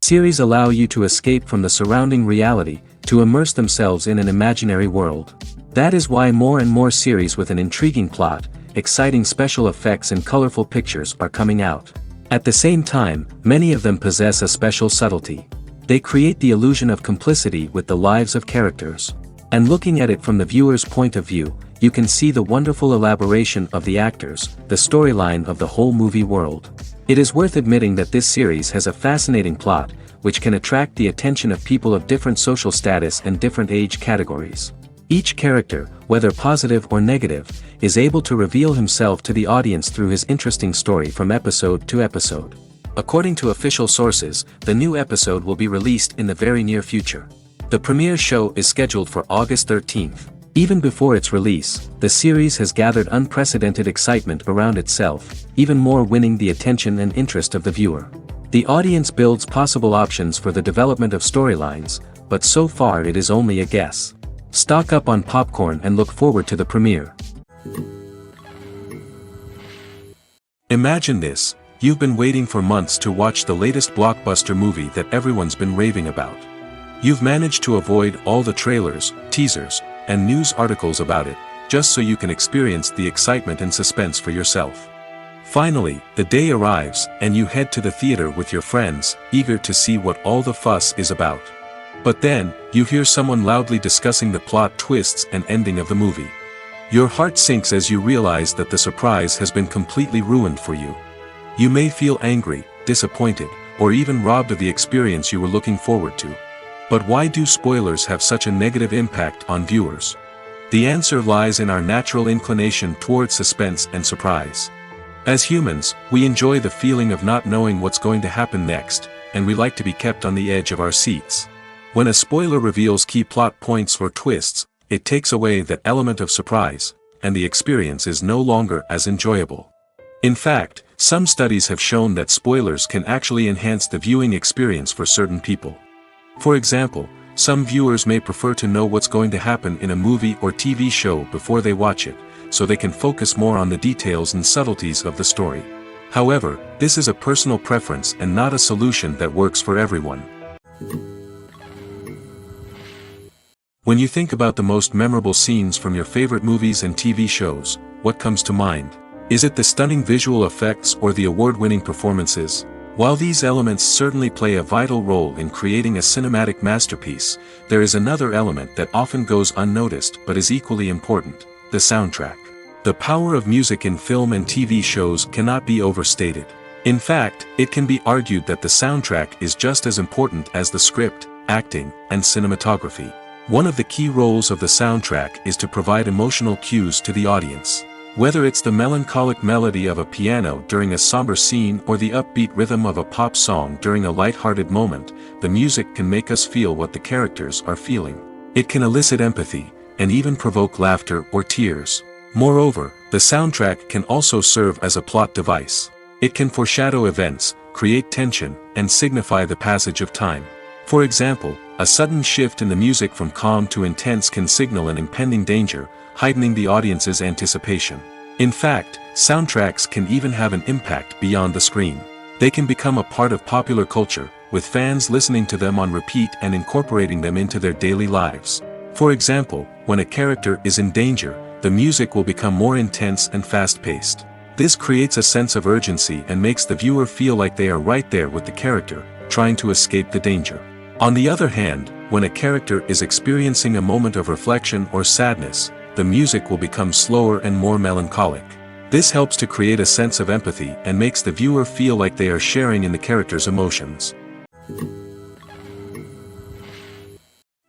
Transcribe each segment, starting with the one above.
Series allow you to escape from the surrounding reality, to immerse themselves in an imaginary world. That is why more and more series with an intriguing plot, exciting special effects and colorful pictures are coming out. At the same time, many of them possess a special subtlety. They create the illusion of complicity with the lives of characters. And looking at it from the viewer's point of view, you can see the wonderful elaboration of the actors, the storyline of the whole movie world. It is worth admitting that this series has a fascinating plot, which can attract the attention of people of different social status and different age categories. Each character, whether positive or negative, is able to reveal himself to the audience through his interesting story from episode to episode. According to official sources, the new episode will be released in the very near future. The premiere show is scheduled for August 13th. Even before its release, the series has gathered unprecedented excitement around itself, even more winning the attention and interest of the viewer. The audience builds possible options for the development of storylines, but so far it is only a guess. Stock up on popcorn and look forward to the premiere. Imagine this, you've been waiting for months to watch the latest blockbuster movie that everyone's been raving about. You've managed to avoid all the trailers, teasers, and news articles about it, just so you can experience the excitement and suspense for yourself. Finally, the day arrives, and you head to the theater with your friends, eager to see what all the fuss is about. But then, you hear someone loudly discussing the plot twists and ending of the movie. Your heart sinks as you realize that the surprise has been completely ruined for you. You may feel angry, disappointed, or even robbed of the experience you were looking forward to. But why do spoilers have such a negative impact on viewers? The answer lies in our natural inclination toward suspense and surprise. As humans, we enjoy the feeling of not knowing what's going to happen next, and we like to be kept on the edge of our seats. When a spoiler reveals key plot points or twists, it takes away that element of surprise, and the experience is no longer as enjoyable. In fact, some studies have shown that spoilers can actually enhance the viewing experience for certain people. For example, some viewers may prefer to know what's going to happen in a movie or TV show before they watch it, so they can focus more on the details and subtleties of the story. However, this is a personal preference and not a solution that works for everyone. When you think about the most memorable scenes from your favorite movies and TV shows, what comes to mind? Is it the stunning visual effects or the award-winning performances? While these elements certainly play a vital role in creating a cinematic masterpiece, there is another element that often goes unnoticed but is equally important: the soundtrack. The power of music in film and TV shows cannot be overstated. In fact, it can be argued that the soundtrack is just as important as the script, acting, and cinematography. One of the key roles of the soundtrack is to provide emotional cues to the audience. Whether it's the melancholic melody of a piano during a somber scene or the upbeat rhythm of a pop song during a light-hearted moment, the music can make us feel what the characters are feeling. It can elicit empathy, and even provoke laughter or tears. Moreover, the soundtrack can also serve as a plot device. It can foreshadow events, create tension, and signify the passage of time. For example, a sudden shift in the music from calm to intense can signal an impending danger, heightening the audience's anticipation. In fact, soundtracks can even have an impact beyond the screen. They can become a part of popular culture, with fans listening to them on repeat and incorporating them into their daily lives. For example, when a character is in danger, the music will become more intense and fast-paced. This creates a sense of urgency and makes the viewer feel like they are right there with the character, trying to escape the danger. On the other hand, when a character is experiencing a moment of reflection or sadness, the music will become slower and more melancholic. This helps to create a sense of empathy and makes the viewer feel like they are sharing in the character's emotions.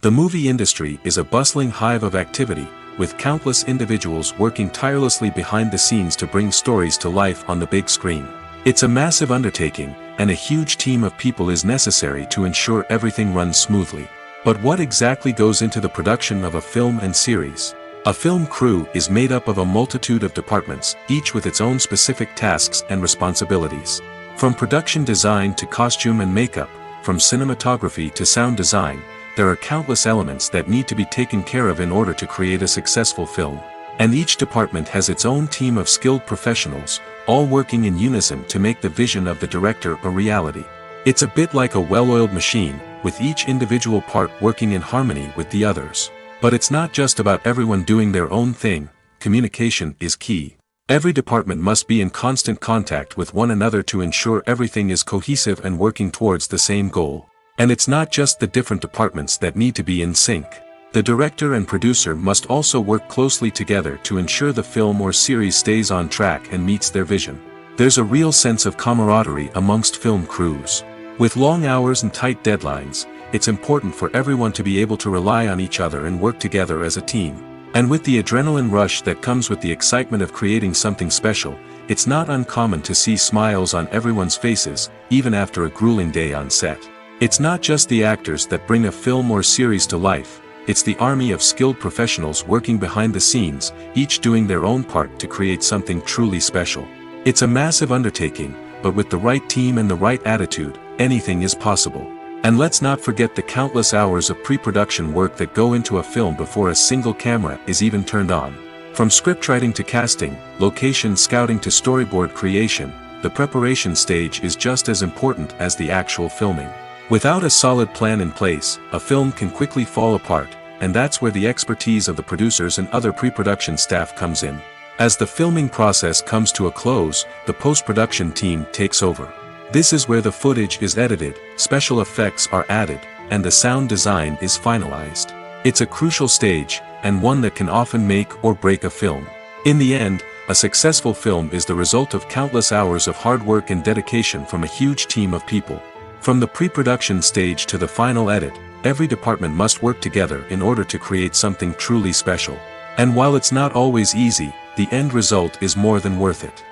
The movie industry is a bustling hive of activity, with countless individuals working tirelessly behind the scenes to bring stories to life on the big screen. It's a massive undertaking, and a huge team of people is necessary to ensure everything runs smoothly. But what exactly goes into the production of a film and series? A film crew is made up of a multitude of departments, each with its own specific tasks and responsibilities. From production design to costume and makeup, from cinematography to sound design, there are countless elements that need to be taken care of in order to create a successful film. And each department has its own team of skilled professionals, all working in unison to make the vision of the director a reality. It's a bit like a well-oiled machine, with each individual part working in harmony with the others. But it's not just about everyone doing their own thing. Communication is key. Every department must be in constant contact with one another to ensure everything is cohesive and working towards the same goal. And it's not just the different departments that need to be in sync. The director and producer must also work closely together to ensure the film or series stays on track and meets their vision. There's a real sense of camaraderie amongst film crews. With long hours and tight deadlines, it's important for everyone to be able to rely on each other and work together as a team. And with the adrenaline rush that comes with the excitement of creating something special, it's not uncommon to see smiles on everyone's faces, even after a grueling day on set. It's not just the actors that bring a film or series to life, it's the army of skilled professionals working behind the scenes, each doing their own part to create something truly special. It's a massive undertaking, but with the right team and the right attitude, anything is possible. And let's not forget the countless hours of pre-production work that go into a film before a single camera is even turned on. From scriptwriting to casting, location scouting to storyboard creation, the preparation stage is just as important as the actual filming. Without a solid plan in place, a film can quickly fall apart, and that's where the expertise of the producers and other pre-production staff comes in. As the filming process comes to a close, the post-production team takes over. This is where the footage is edited, special effects are added, and the sound design is finalized. It's a crucial stage, and one that can often make or break a film. In the end, a successful film is the result of countless hours of hard work and dedication from a huge team of people. From the pre-production stage to the final edit, every department must work together in order to create something truly special. And while it's not always easy, the end result is more than worth it.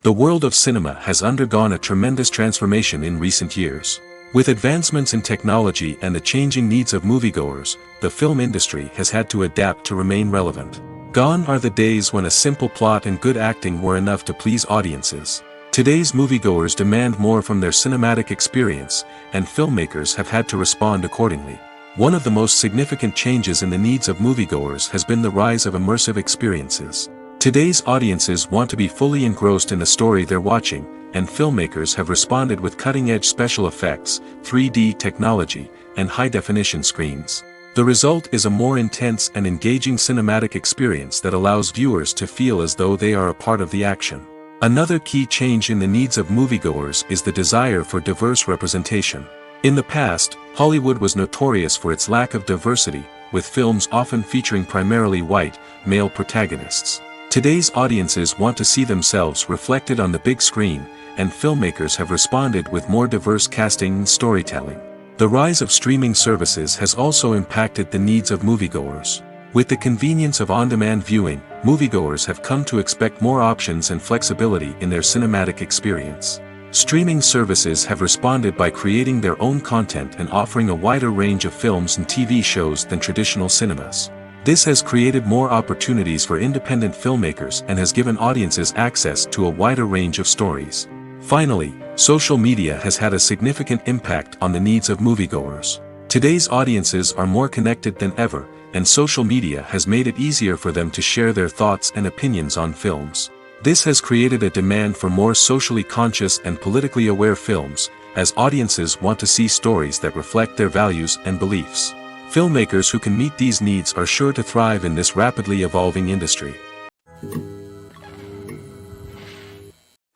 The world of cinema has undergone a tremendous transformation in recent years. With advancements in technology and the changing needs of moviegoers, the film industry has had to adapt to remain relevant. Gone are the days when a simple plot and good acting were enough to please audiences. Today's moviegoers demand more from their cinematic experience, and filmmakers have had to respond accordingly. One of the most significant changes in the needs of moviegoers has been the rise of immersive experiences. Today's audiences want to be fully engrossed in the story they're watching, and filmmakers have responded with cutting-edge special effects, 3D technology, and high-definition screens. The result is a more intense and engaging cinematic experience that allows viewers to feel as though they are a part of the action. Another key change in the needs of moviegoers is the desire for diverse representation. In the past, Hollywood was notorious for its lack of diversity, with films often featuring primarily white, male protagonists. Today's audiences want to see themselves reflected on the big screen, and filmmakers have responded with more diverse casting and storytelling. The rise of streaming services has also impacted the needs of moviegoers. With the convenience of on-demand viewing, moviegoers have come to expect more options and flexibility in their cinematic experience. Streaming services have responded by creating their own content and offering a wider range of films and TV shows than traditional cinemas. This has created more opportunities for independent filmmakers and has given audiences access to a wider range of stories. Finally, social media has had a significant impact on the needs of moviegoers. Today's audiences are more connected than ever, and social media has made it easier for them to share their thoughts and opinions on films. This has created a demand for more socially conscious and politically aware films, as audiences want to see stories that reflect their values and beliefs. Filmmakers who can meet these needs are sure to thrive in this rapidly evolving industry.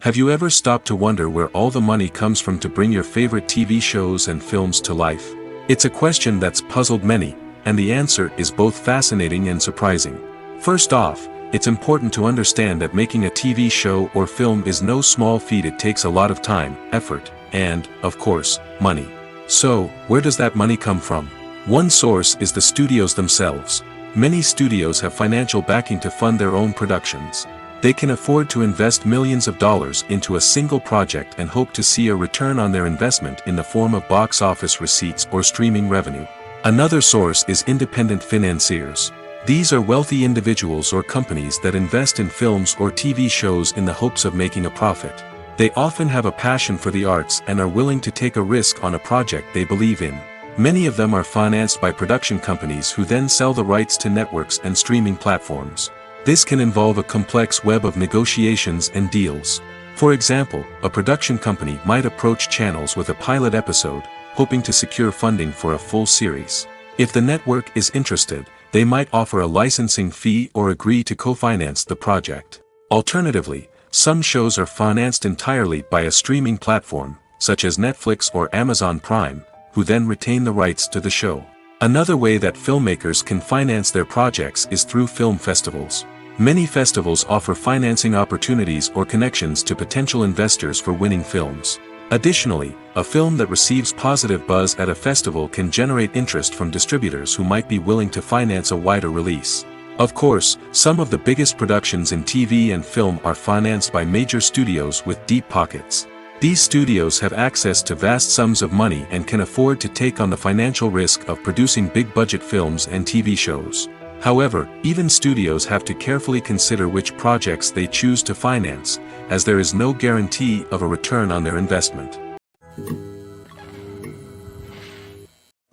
Have you ever stopped to wonder where all the money comes from to bring your favorite TV shows and films to life? It's a question that's puzzled many, and the answer is both fascinating and surprising. First off, it's important to understand that making a TV show or film is no small feat. It takes a lot of time, effort, and, of course, money. So, where does that money come from? One source is the studios themselves. Many studios have financial backing to fund their own productions. They can afford to invest millions of dollars into a single project and hope to see a return on their investment in the form of box office receipts or streaming revenue. Another source is independent financiers. These are wealthy individuals or companies that invest in films or TV shows in the hopes of making a profit. They often have a passion for the arts and are willing to take a risk on a project they believe in. Many of them are financed by production companies who then sell the rights to networks and streaming platforms. This can involve a complex web of negotiations and deals. For example, a production company might approach channels with a pilot episode, hoping to secure funding for a full series. If the network is interested, they might offer a licensing fee or agree to co-finance the project. Alternatively, some shows are financed entirely by a streaming platform, such as Netflix or Amazon Prime, who then retain the rights to the show. Another way that filmmakers can finance their projects is through film festivals. Many festivals offer financing opportunities or connections to potential investors for winning films. Additionally, a film that receives positive buzz at a festival can generate interest from distributors who might be willing to finance a wider release. Of course, some of the biggest productions in TV and film are financed by major studios with deep pockets. These studios have access to vast sums of money and can afford to take on the financial risk of producing big-budget films and TV shows. However, even studios have to carefully consider which projects they choose to finance, as there is no guarantee of a return on their investment.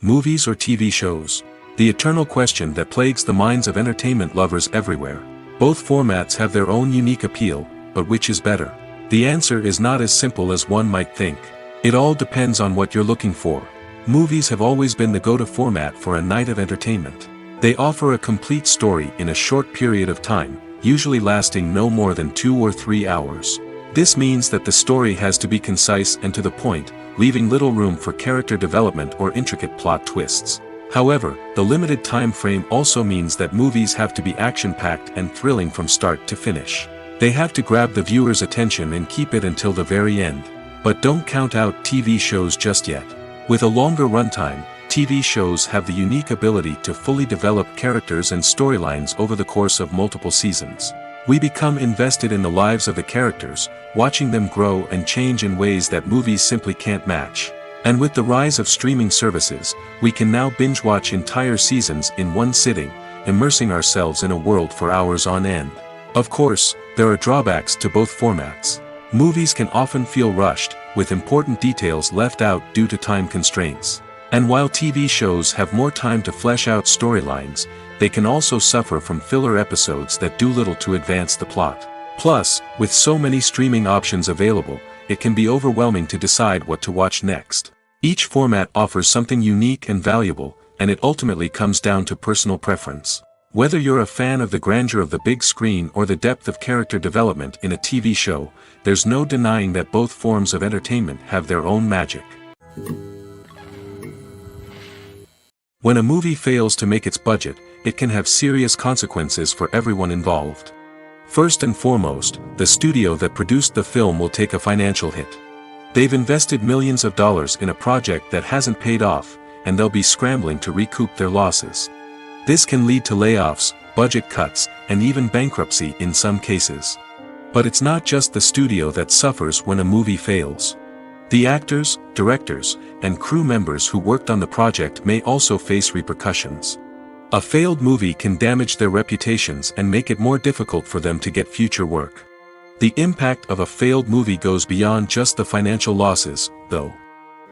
Movies or TV shows? The eternal question that plagues the minds of entertainment lovers everywhere. Both formats have their own unique appeal, but which is better? The answer is not as simple as one might think. It all depends on what you're looking for. Movies have always been the go-to format for a night of entertainment. They offer a complete story in a short period of time, usually lasting no more than 2 or 3 hours. This means that the story has to be concise and to the point, leaving little room for character development or intricate plot twists. However, the limited time frame also means that movies have to be action-packed and thrilling from start to finish. They have to grab the viewer's attention and keep it until the very end. But don't count out TV shows just yet. With a longer runtime, TV shows have the unique ability to fully develop characters and storylines over the course of multiple seasons. We become invested in the lives of the characters, watching them grow and change in ways that movies simply can't match. And with the rise of streaming services, we can now binge-watch entire seasons in one sitting, immersing ourselves in a world for hours on end. Of course, there are drawbacks to both formats. Movies can often feel rushed, with important details left out due to time constraints. And while TV shows have more time to flesh out storylines, they can also suffer from filler episodes that do little to advance the plot. Plus, with so many streaming options available, it can be overwhelming to decide what to watch next. Each format offers something unique and valuable, and it ultimately comes down to personal preference. Whether you're a fan of the grandeur of the big screen or the depth of character development in a TV show, there's no denying that both forms of entertainment have their own magic. When a movie fails to make its budget, it can have serious consequences for everyone involved. First and foremost, the studio that produced the film will take a financial hit. They've invested millions of dollars in a project that hasn't paid off, and they'll be scrambling to recoup their losses. This can lead to layoffs, budget cuts, and even bankruptcy in some cases. But it's not just the studio that suffers when a movie fails. The actors, directors, and crew members who worked on the project may also face repercussions. A failed movie can damage their reputations and make it more difficult for them to get future work. The impact of a failed movie goes beyond just the financial losses, though.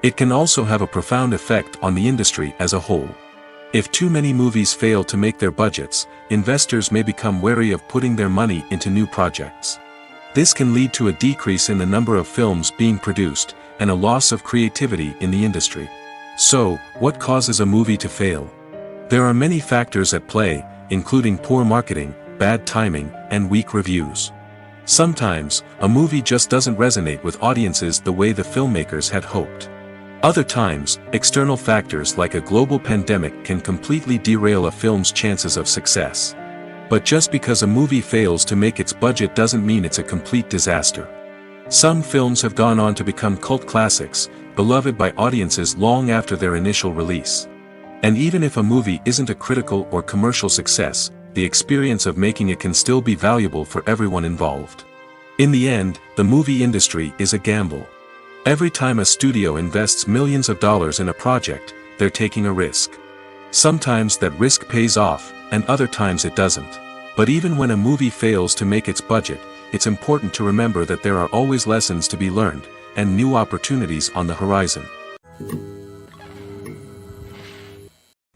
It can also have a profound effect on the industry as a whole. If too many movies fail to make their budgets, investors may become wary of putting their money into new projects. This can lead to a decrease in the number of films being produced, and a loss of creativity in the industry. So, what causes a movie to fail? There are many factors at play, including poor marketing, bad timing, and weak reviews. Sometimes, a movie just doesn't resonate with audiences the way the filmmakers had hoped. Other times, external factors like a global pandemic can completely derail a film's chances of success. But just because a movie fails to make its budget doesn't mean it's a complete disaster. Some films have gone on to become cult classics, beloved by audiences long after their initial release. And even if a movie isn't a critical or commercial success, the experience of making it can still be valuable for everyone involved. In the end, the movie industry is a gamble. Every time a studio invests millions of dollars in a project, they're taking a risk. Sometimes that risk pays off, and other times it doesn't. But even when a movie fails to make its budget, it's important to remember that there are always lessons to be learned, and new opportunities on the horizon.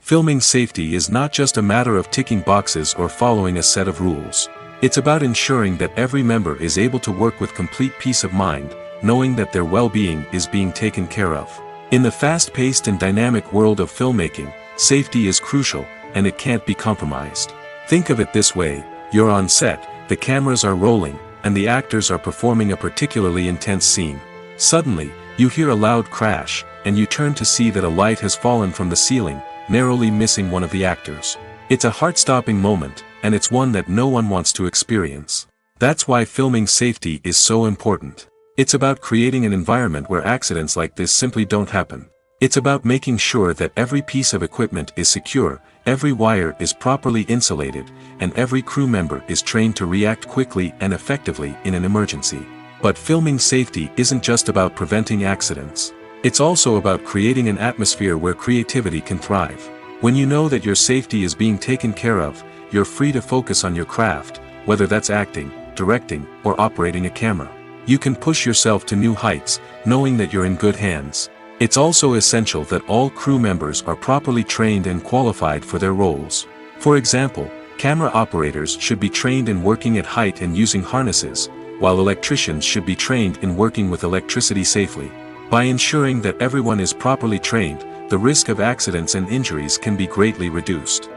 Filming safety is not just a matter of ticking boxes or following a set of rules. It's about ensuring that every member is able to work with complete peace of mind, knowing that their well-being is being taken care of. In the fast-paced and dynamic world of filmmaking, safety is crucial, and it can't be compromised. Think of it this way: you're on set, the cameras are rolling, and the actors are performing a particularly intense scene. Suddenly, you hear a loud crash, and you turn to see that a light has fallen from the ceiling, narrowly missing one of the actors. It's a heart-stopping moment, and it's one that no one wants to experience. That's why filming safety is so important. It's about creating an environment where accidents like this simply don't happen. It's about making sure that every piece of equipment is secure, every wire is properly insulated, and every crew member is trained to react quickly and effectively in an emergency. But filming safety isn't just about preventing accidents. It's also about creating an atmosphere where creativity can thrive. When you know that your safety is being taken care of, you're free to focus on your craft, whether that's acting, directing, or operating a camera. You can push yourself to new heights, knowing that you're in good hands. It's also essential that all crew members are properly trained and qualified for their roles. For example, camera operators should be trained in working at height and using harnesses, while electricians should be trained in working with electricity safely. By ensuring that everyone is properly trained, the risk of accidents and injuries can be greatly reduced.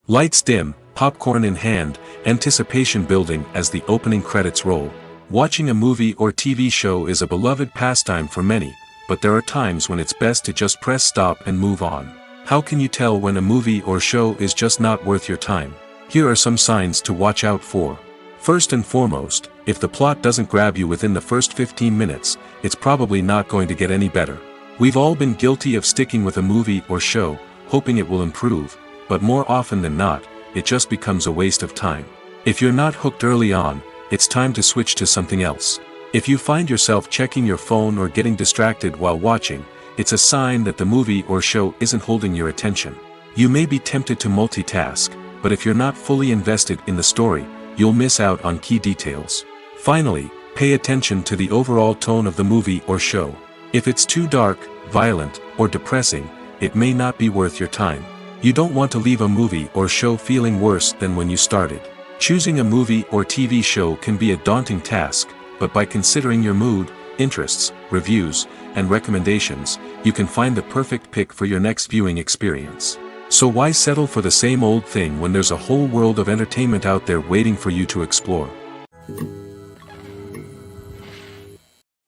Lights dim, popcorn in hand, anticipation building as the opening credits roll. Watching a movie or TV show is a beloved pastime for many, but there are times when it's best to just press stop and move on. How can you tell when a movie or show is just not worth your time? Here are some signs to watch out for. First and foremost, if the plot doesn't grab you within the first 15 minutes, it's probably not going to get any better. We've all been guilty of sticking with a movie or show, hoping it will improve, but more often than not, it just becomes a waste of time. If you're not hooked early on, it's time to switch to something else. If you find yourself checking your phone or getting distracted while watching, it's a sign that the movie or show isn't holding your attention. You may be tempted to multitask, but if you're not fully invested in the story, you'll miss out on key details. Finally, pay attention to the overall tone of the movie or show. If it's too dark, violent, or depressing, it may not be worth your time. You don't want to leave a movie or show feeling worse than when you started. Choosing a movie or TV show can be a daunting task, but by considering your mood, interests, reviews, and recommendations, you can find the perfect pick for your next viewing experience. So why settle for the same old thing when there's a whole world of entertainment out there waiting for you to explore?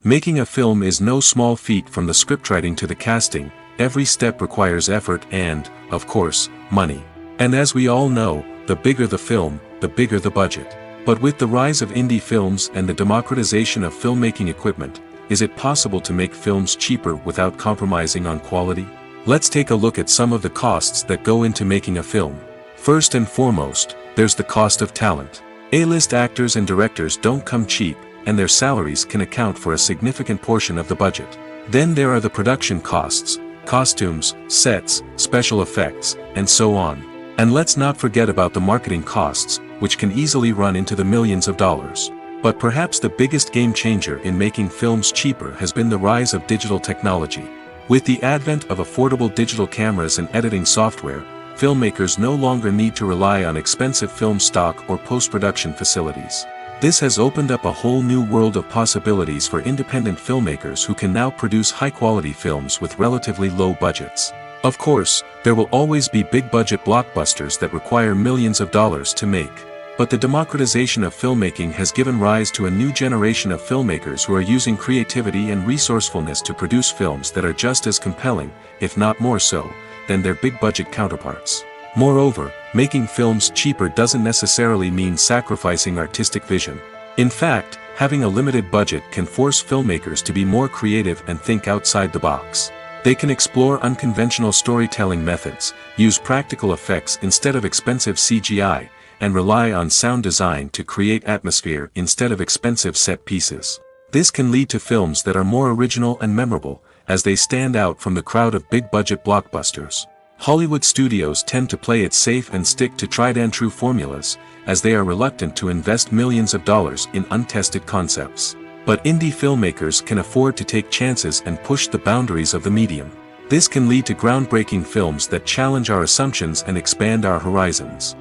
Making a film is no small feat. From the scriptwriting to the casting, every step requires effort and, of course, money. And as we all know, the bigger the film, the bigger the budget. But with the rise of indie films and the democratization of filmmaking equipment, is it possible to make films cheaper without compromising on quality? Let's take a look at some of the costs that go into making a film. First and foremost, there's the cost of talent. A-list actors and directors don't come cheap, and their salaries can account for a significant portion of the budget. Then there are the production costs, costumes, sets, special effects, and so on. And let's not forget about the marketing costs, which can easily run into the millions of dollars. But perhaps the biggest game changer in making films cheaper has been the rise of digital technology. With the advent of affordable digital cameras and editing software, filmmakers no longer need to rely on expensive film stock or post-production facilities. This has opened up a whole new world of possibilities for independent filmmakers who can now produce high-quality films with relatively low budgets. Of course, there will always be big-budget blockbusters that require millions of dollars to make. But the democratization of filmmaking has given rise to a new generation of filmmakers who are using creativity and resourcefulness to produce films that are just as compelling, if not more so, than their big-budget counterparts. Moreover, making films cheaper doesn't necessarily mean sacrificing artistic vision. In fact, having a limited budget can force filmmakers to be more creative and think outside the box. They can explore unconventional storytelling methods, use practical effects instead of expensive CGI, and rely on sound design to create atmosphere instead of expensive set pieces. This can lead to films that are more original and memorable, as they stand out from the crowd of big-budget blockbusters. Hollywood studios tend to play it safe and stick to tried-and-true formulas, as they are reluctant to invest millions of dollars in untested concepts. But indie filmmakers can afford to take chances and push the boundaries of the medium. This can lead to groundbreaking films that challenge our assumptions and expand our horizons.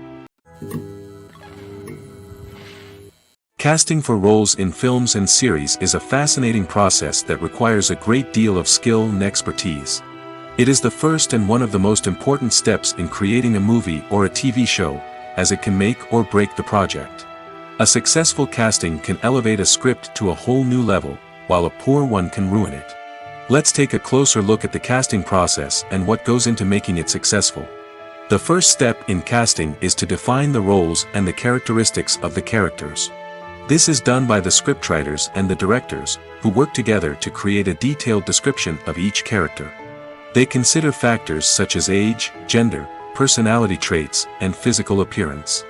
Casting for roles in films and series is a fascinating process that requires a great deal of skill and expertise. It is the first and one of the most important steps in creating a movie or a TV show, as it can make or break the project. A successful casting can elevate a script to a whole new level, while a poor one can ruin it. Let's take a closer look at the casting process and what goes into making it successful. The first step in casting is to define the roles and the characteristics of the characters. This is done by the scriptwriters and the directors, who work together to create a detailed description of each character. They consider factors such as age, gender, personality traits, and physical appearance.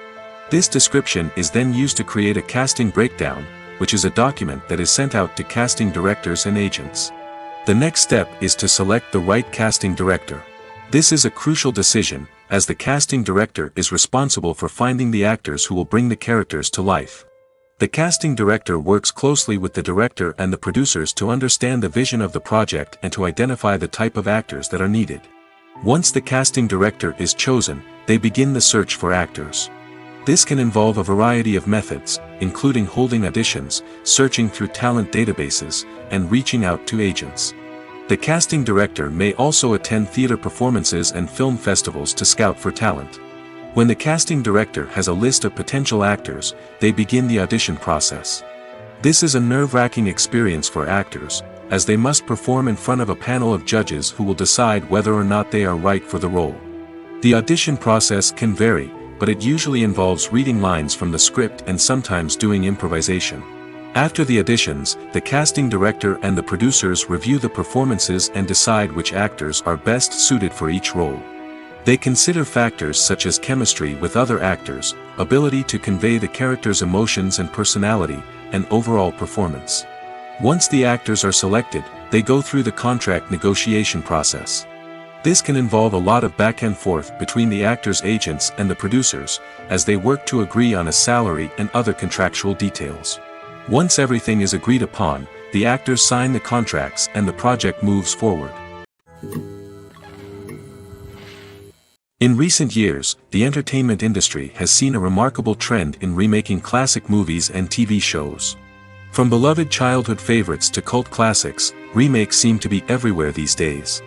This description is then used to create a casting breakdown, which is a document that is sent out to casting directors and agents. The next step is to select the right casting director. This is a crucial decision, as the casting director is responsible for finding the actors who will bring the characters to life. The casting director works closely with the director and the producers to understand the vision of the project and to identify the type of actors that are needed. Once the casting director is chosen, they begin the search for actors. This can involve a variety of methods, including holding auditions, searching through talent databases, and reaching out to agents. The casting director may also attend theater performances and film festivals to scout for talent. When the casting director has a list of potential actors, they begin the audition process. This is a nerve-wracking experience for actors, as they must perform in front of a panel of judges who will decide whether or not they are right for the role. The audition process can vary, but it usually involves reading lines from the script and sometimes doing improvisation. After the auditions, the casting director and the producers review the performances and decide which actors are best suited for each role. They consider factors such as chemistry with other actors, ability to convey the character's emotions and personality, and overall performance. Once the actors are selected, they go through the contract negotiation process. This can involve a lot of back and forth between the actors' agents and the producers, as they work to agree on a salary and other contractual details. Once everything is agreed upon, the actors sign the contracts and the project moves forward. In recent years, the entertainment industry has seen a remarkable trend in remaking classic movies and TV shows. From beloved childhood favorites to cult classics, remakes seem to be everywhere these days.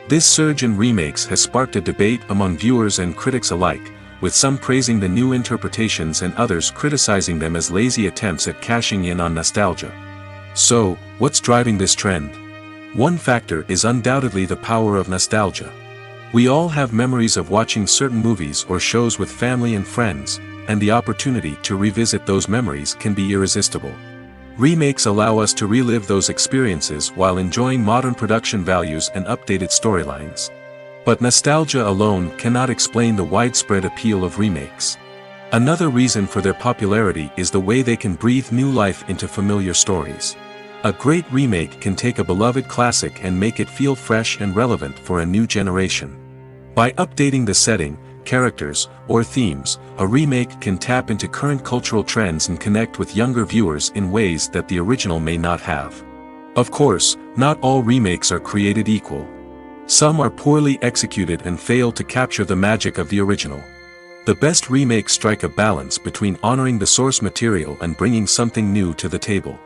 This surge in remakes has sparked a debate among viewers and critics alike, with some praising the new interpretations and others criticizing them as lazy attempts at cashing in on nostalgia. So, what's driving this trend? One factor is undoubtedly the power of nostalgia. We all have memories of watching certain movies or shows with family and friends, and the opportunity to revisit those memories can be irresistible. Remakes allow us to relive those experiences while enjoying modern production values and updated storylines. But nostalgia alone cannot explain the widespread appeal of remakes. Another reason for their popularity is the way they can breathe new life into familiar stories. A great remake can take a beloved classic and make it feel fresh and relevant for a new generation. By updating the setting, characters, or themes, a remake can tap into current cultural trends and connect with younger viewers in ways that the original may not have. Of course, not all remakes are created equal. Some are poorly executed and fail to capture the magic of the original. The best remakes strike a balance between honoring the source material and bringing something new to the table.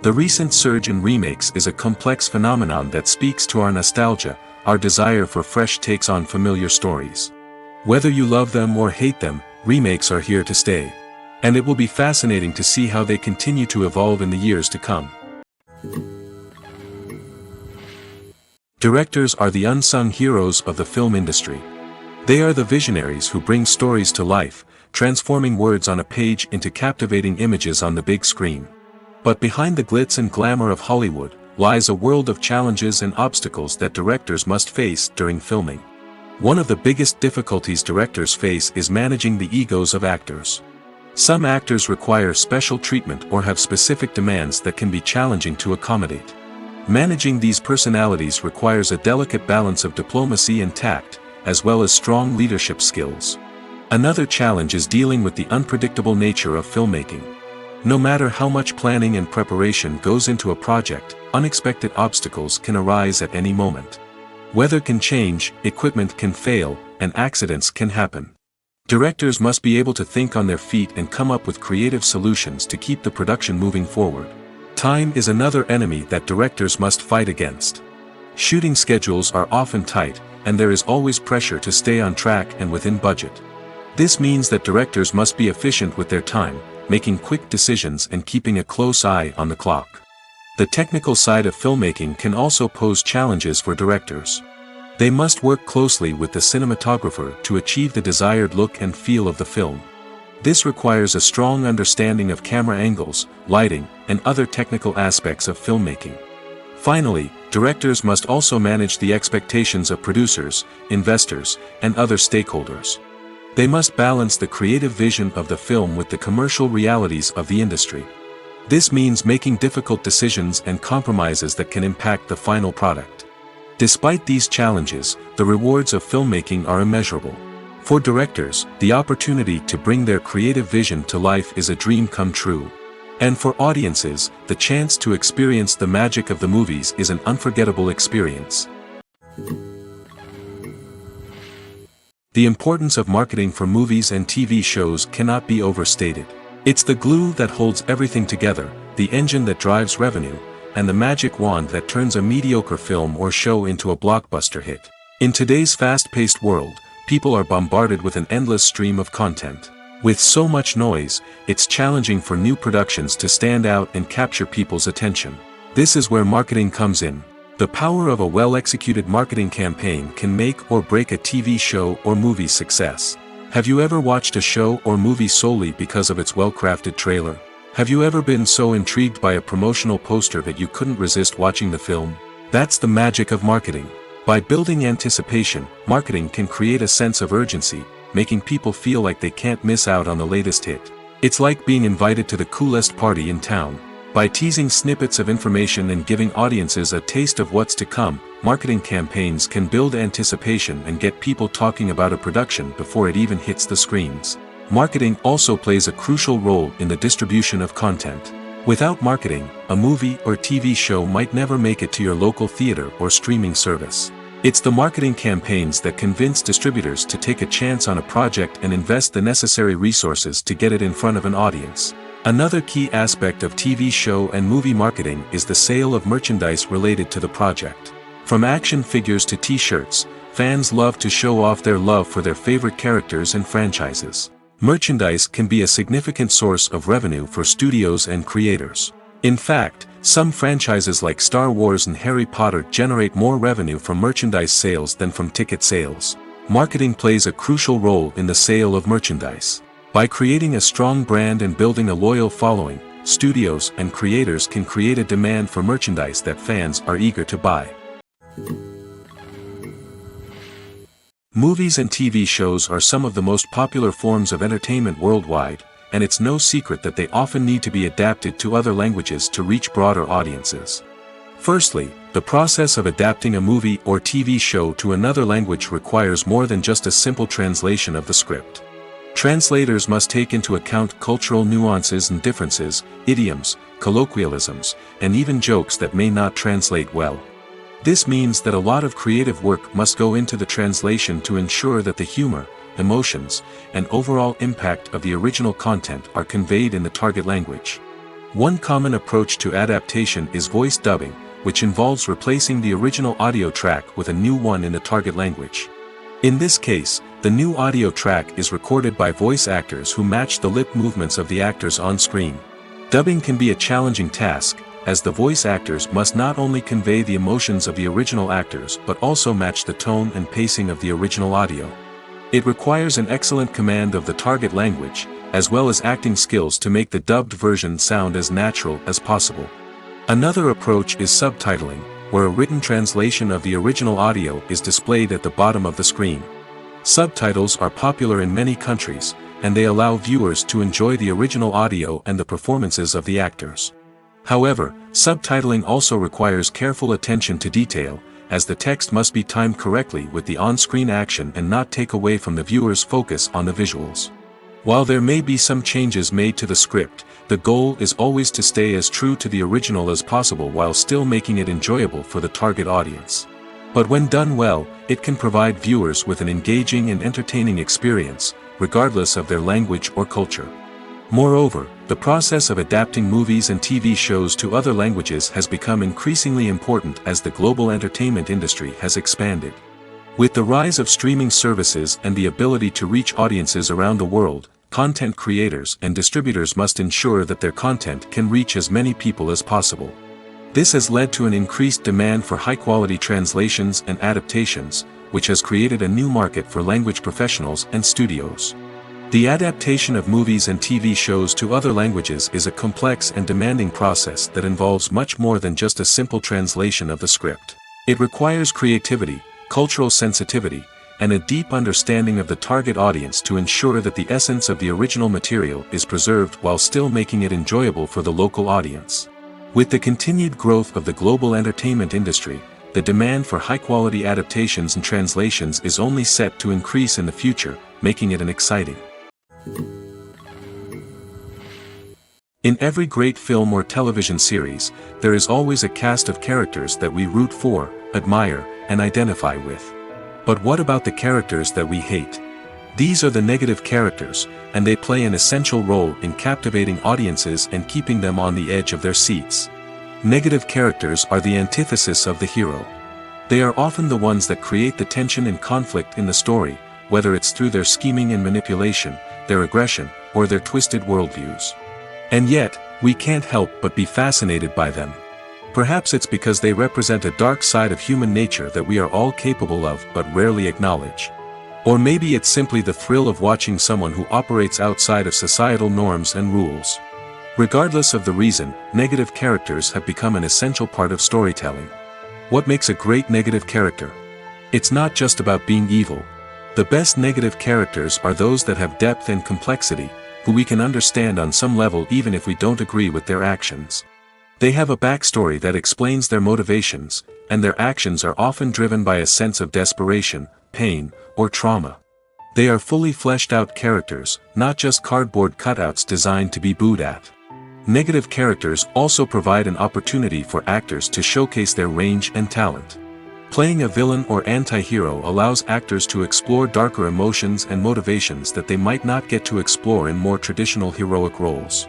The recent surge in remakes is a complex phenomenon that speaks to our nostalgia, our desire for fresh takes on familiar stories. Whether you love them or hate them, remakes are here to stay. And it will be fascinating to see how they continue to evolve in the years to come. Directors are the unsung heroes of the film industry. They are the visionaries who bring stories to life, transforming words on a page into captivating images on the big screen. But behind the glitz and glamour of Hollywood, lies a world of challenges and obstacles that directors must face during filming. One of the biggest difficulties directors face is managing the egos of actors. Some actors require special treatment or have specific demands that can be challenging to accommodate. Managing these personalities requires a delicate balance of diplomacy and tact, as well as strong leadership skills. Another challenge is dealing with the unpredictable nature of filmmaking. No matter how much planning and preparation goes into a project, unexpected obstacles can arise at any moment. Weather can change, equipment can fail, and accidents can happen. Directors must be able to think on their feet and come up with creative solutions to keep the production moving forward. Time is another enemy that directors must fight against. Shooting schedules are often tight, and there is always pressure to stay on track and within budget. This means that directors must be efficient with their time, making quick decisions and keeping a close eye on the clock. The technical side of filmmaking can also pose challenges for directors. They must work closely with the cinematographer to achieve the desired look and feel of the film. This requires a strong understanding of camera angles, lighting, and other technical aspects of filmmaking. Finally, directors must also manage the expectations of producers, investors, and other stakeholders. They must balance the creative vision of the film with the commercial realities of the industry. This means making difficult decisions and compromises that can impact the final product. Despite these challenges, the rewards of filmmaking are immeasurable. For directors, the opportunity to bring their creative vision to life is a dream come true. And for audiences, the chance to experience the magic of the movies is an unforgettable experience. The importance of marketing for movies and TV shows cannot be overstated. It's the glue that holds everything together, the engine that drives revenue, and the magic wand that turns a mediocre film or show into a blockbuster hit. In today's fast-paced world, people are bombarded with an endless stream of content. With so much noise, it's challenging for new productions to stand out and capture people's attention. This is where marketing comes in. The power of a well-executed marketing campaign can make or break a TV show or movie's success. Have you ever watched a show or movie solely because of its well-crafted trailer? Have you ever been so intrigued by a promotional poster that you couldn't resist watching the film? That's the magic of marketing. By building anticipation, marketing can create a sense of urgency, making people feel like they can't miss out on the latest hit. It's like being invited to the coolest party in town. By teasing snippets of information and giving audiences a taste of what's to come, marketing campaigns can build anticipation and get people talking about a production before it even hits the screens. Marketing also plays a crucial role in the distribution of content. Without marketing, a movie or TV show might never make it to your local theater or streaming service. It's the marketing campaigns that convince distributors to take a chance on a project and invest the necessary resources to get it in front of an audience. Another key aspect of TV show and movie marketing is the sale of merchandise related to the project. From action figures to t-shirts, fans love to show off their love for their favorite characters and franchises. Merchandise can be a significant source of revenue for studios and creators. In fact, some franchises like Star Wars and Harry Potter generate more revenue from merchandise sales than from ticket sales. Marketing plays a crucial role in the sale of merchandise. By creating a strong brand and building a loyal following, studios and creators can create a demand for merchandise that fans are eager to buy. Movies and TV shows are some of the most popular forms of entertainment worldwide, and it's no secret that they often need to be adapted to other languages to reach broader audiences. Firstly, the process of adapting a movie or TV show to another language requires more than just a simple translation of the script. Translators must take into account cultural nuances and differences, idioms, colloquialisms, and even jokes that may not translate well. This means that a lot of creative work must go into the translation to ensure that the humor, emotions, and overall impact of the original content are conveyed in the target language. One common approach to adaptation is voice dubbing, which involves replacing the original audio track with a new one in the target language. In this case, the new audio track is recorded by voice actors who match the lip movements of the actors on screen. Dubbing can be a challenging task, as the voice actors must not only convey the emotions of the original actors but also match the tone and pacing of the original audio. It requires an excellent command of the target language, as well as acting skills to make the dubbed version sound as natural as possible. Another approach is subtitling, where a written translation of the original audio is displayed at the bottom of the screen. Subtitles are popular in many countries, and they allow viewers to enjoy the original audio and the performances of the actors. However, subtitling also requires careful attention to detail, as the text must be timed correctly with the on-screen action and not take away from the viewer's focus on the visuals. While there may be some changes made to the script, the goal is always to stay as true to the original as possible while still making it enjoyable for the target audience. But when done well, it can provide viewers with an engaging and entertaining experience, regardless of their language or culture. Moreover, the process of adapting movies and TV shows to other languages has become increasingly important as the global entertainment industry has expanded. With the rise of streaming services and the ability to reach audiences around the world, content creators and distributors must ensure that their content can reach as many people as possible. This has led to an increased demand for high-quality translations and adaptations, which has created a new market for language professionals and studios. The adaptation of movies and TV shows to other languages is a complex and demanding process that involves much more than just a simple translation of the script. It requires creativity, cultural sensitivity, and a deep understanding of the target audience to ensure that the essence of the original material is preserved while still making it enjoyable for the local audience. With the continued growth of the global entertainment industry, the demand for high-quality adaptations and translations is only set to increase in the future, making it an exciting. In every great film or television series, there is always a cast of characters that we root for, admire, and identify with. But what about the characters that we hate? These are the negative characters, and they play an essential role in captivating audiences and keeping them on the edge of their seats. Negative characters are the antithesis of the hero. They are often the ones that create the tension and conflict in the story, whether it's through their scheming and manipulation, their aggression, or their twisted worldviews. And yet, we can't help but be fascinated by them. Perhaps it's because they represent a dark side of human nature that we are all capable of but rarely acknowledge. Or maybe it's simply the thrill of watching someone who operates outside of societal norms and rules. Regardless of the reason, negative characters have become an essential part of storytelling. What makes a great negative character? It's not just about being evil. The best negative characters are those that have depth and complexity, who we can understand on some level even if we don't agree with their actions. They have a backstory that explains their motivations, and their actions are often driven by a sense of desperation, pain, or trauma. They are fully fleshed out characters, not just cardboard cutouts designed to be booed at. Negative characters also provide an opportunity for actors to showcase their range and talent. Playing a villain or anti-hero allows actors to explore darker emotions and motivations that they might not get to explore in more traditional heroic roles.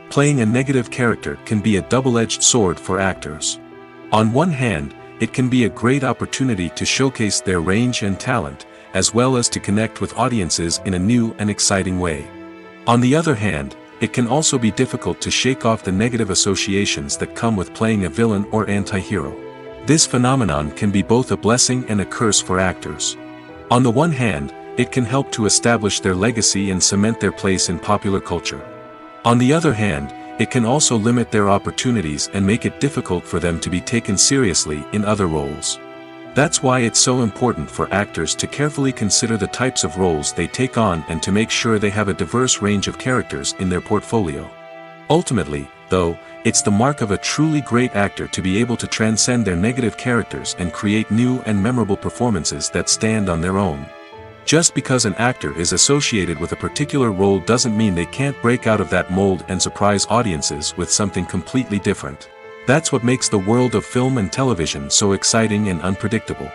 Playing a negative character can be a double-edged sword for actors. On one hand, it can be a great opportunity to showcase their range and talent, as well as to connect with audiences in a new and exciting way. On the other hand, it can also be difficult to shake off the negative associations that come with playing a villain or anti-hero. This phenomenon can be both a blessing and a curse for actors. On the one hand, it can help to establish their legacy and cement their place in popular culture. On the other hand, it can also limit their opportunities and make it difficult for them to be taken seriously in other roles. That's why it's so important for actors to carefully consider the types of roles they take on and to make sure they have a diverse range of characters in their portfolio. Ultimately, though, it's the mark of a truly great actor to be able to transcend their negative characters and create new and memorable performances that stand on their own. Just because an actor is associated with a particular role doesn't mean they can't break out of that mold and surprise audiences with something completely different. That's what makes the world of film and television so exciting and unpredictable.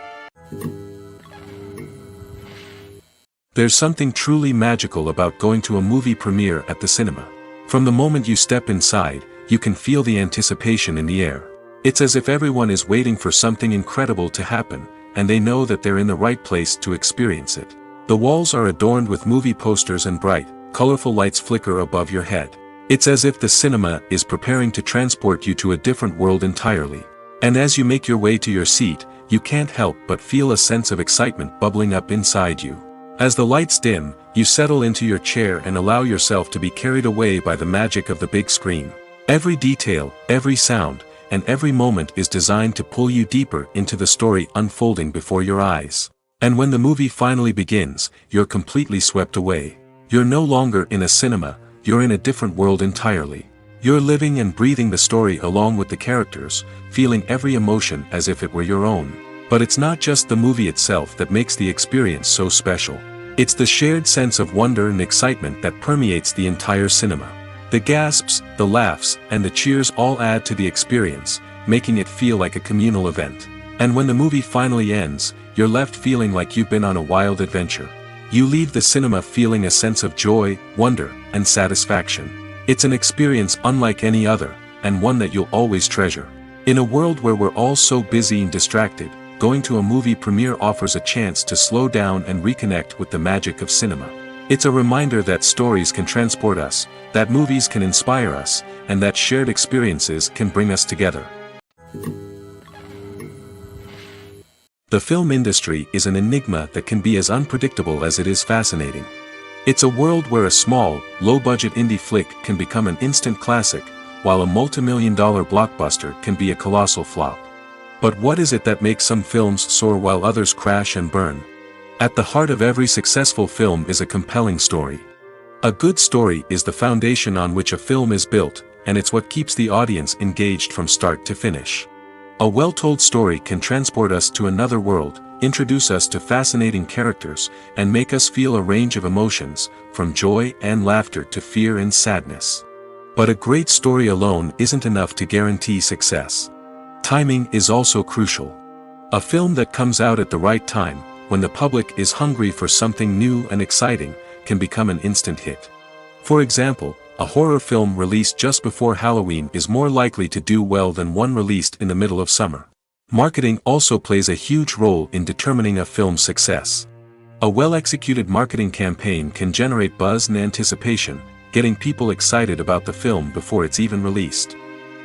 There's something truly magical about going to a movie premiere at the cinema. From the moment you step inside, you can feel the anticipation in the air. It's as if everyone is waiting for something incredible to happen, and they know that they're in the right place to experience it. The walls are adorned with movie posters and bright, colorful lights flicker above your head. It's as if the cinema is preparing to transport you to a different world entirely. And as you make your way to your seat, you can't help but feel a sense of excitement bubbling up inside you. As the lights dim, you settle into your chair and allow yourself to be carried away by the magic of the big screen. Every detail, every sound, and every moment is designed to pull you deeper into the story unfolding before your eyes. And when the movie finally begins, you're completely swept away. You're no longer in a cinema, you're in a different world entirely. You're living and breathing the story along with the characters, feeling every emotion as if it were your own. But it's not just the movie itself that makes the experience so special. It's the shared sense of wonder and excitement that permeates the entire cinema. The gasps, the laughs, and the cheers all add to the experience, making it feel like a communal event. And when the movie finally ends, you're left feeling like you've been on a wild adventure. You leave the cinema feeling a sense of joy, wonder, and satisfaction. It's an experience unlike any other, and one that you'll always treasure. In a world where we're all so busy and distracted, going to a movie premiere offers a chance to slow down and reconnect with the magic of cinema. It's a reminder that stories can transport us, that movies can inspire us, and that shared experiences can bring us together. The film industry is an enigma that can be as unpredictable as it is fascinating. It's a world where a small, low-budget indie flick can become an instant classic, while a multi-million-dollar blockbuster can be a colossal flop. But what is it that makes some films soar while others crash and burn? At the heart of every successful film is a compelling story. A good story is the foundation on which a film is built, and it's what keeps the audience engaged from start to finish. A well-told story can transport us to another world, introduce us to fascinating characters, and make us feel a range of emotions, from joy and laughter to fear and sadness. But a great story alone isn't enough to guarantee success. Timing is also crucial. A film that comes out at the right time, when the public is hungry for something new and exciting, can become an instant hit. For example, a horror film released just before Halloween is more likely to do well than one released in the middle of summer. Marketing also plays a huge role in determining a film's success. A well-executed marketing campaign can generate buzz and anticipation, getting people excited about the film before it's even released.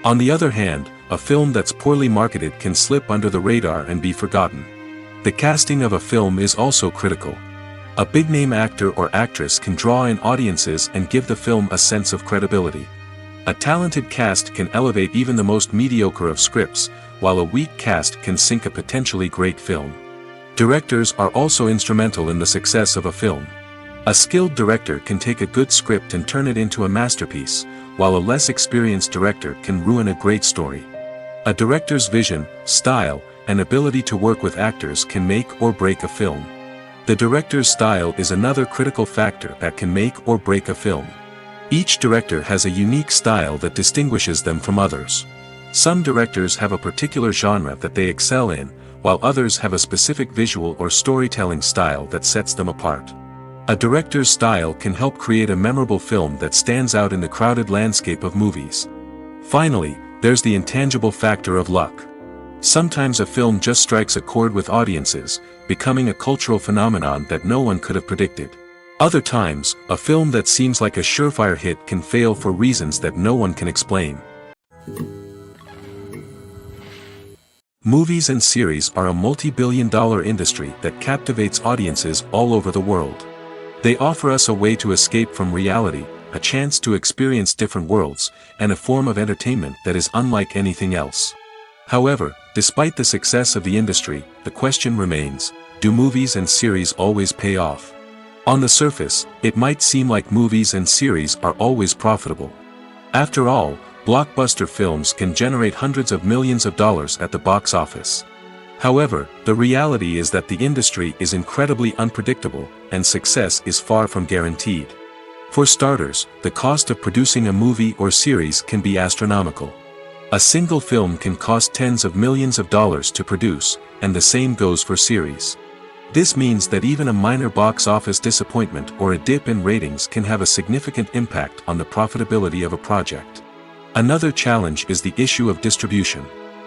On the other hand, a film that's poorly marketed can slip under the radar and be forgotten. The casting of a film is also critical. A big-name actor or actress can draw in audiences and give the film a sense of credibility. A talented cast can elevate even the most mediocre of scripts, while a weak cast can sink a potentially great film. Directors are also instrumental in the success of a film. A skilled director can take a good script and turn it into a masterpiece, while a less experienced director can ruin a great story. A director's vision, style, and ability to work with actors can make or break a film. The director's style is another critical factor that can make or break a film. Each director has a unique style that distinguishes them from others. Some directors have a particular genre that they excel in, while others have a specific visual or storytelling style that sets them apart. A director's style can help create a memorable film that stands out in the crowded landscape of movies. Finally, there's the intangible factor of luck. Sometimes a film just strikes a chord with audiences, becoming a cultural phenomenon that no one could have predicted. Other times, a film that seems like a surefire hit can fail for reasons that no one can explain. Movies and series are a multi-billion-dollar industry that captivates audiences all over the world. They offer us a way to escape from reality, a chance to experience different worlds, and a form of entertainment that is unlike anything else. However, despite the success of the industry, the question remains, do movies and series always pay off? On the surface, it might seem like movies and series are always profitable. After all, blockbuster films can generate hundreds of millions of dollars at the box office. However, the reality is that the industry is incredibly unpredictable, and success is far from guaranteed. For starters, the cost of producing a movie or series can be astronomical. A single film can cost tens of millions of dollars to produce, and the same goes for series. This means that even a minor box office disappointment or a dip in ratings can have a significant impact on the profitability of a project. Another challenge is the issue of distribution.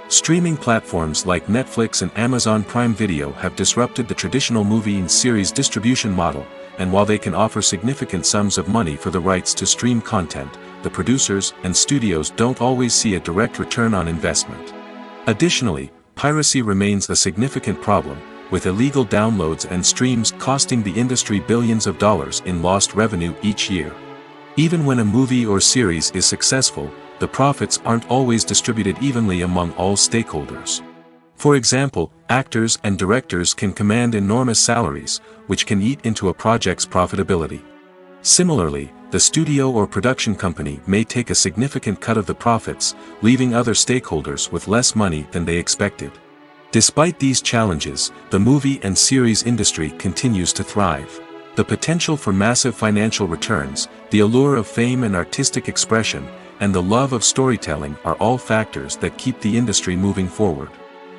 Streaming platforms like Netflix and Amazon Prime Video have disrupted the traditional movie and series distribution model, and while they can offer significant sums of money for the rights to stream content, the producers and studios don't always see a direct return on investment. Additionally, piracy remains a significant problem, with illegal downloads and streams costing the industry billions of dollars in lost revenue each year. Even when a movie or series is successful, the profits aren't always distributed evenly among all stakeholders. For example, actors and directors can command enormous salaries, which can eat into a project's profitability. Similarly, the studio or production company may take a significant cut of the profits, leaving other stakeholders with less money than they expected. Despite these challenges, the movie and series industry continues to thrive. The potential for massive financial returns, the allure of fame and artistic expression, and the love of storytelling are all factors that keep the industry moving forward.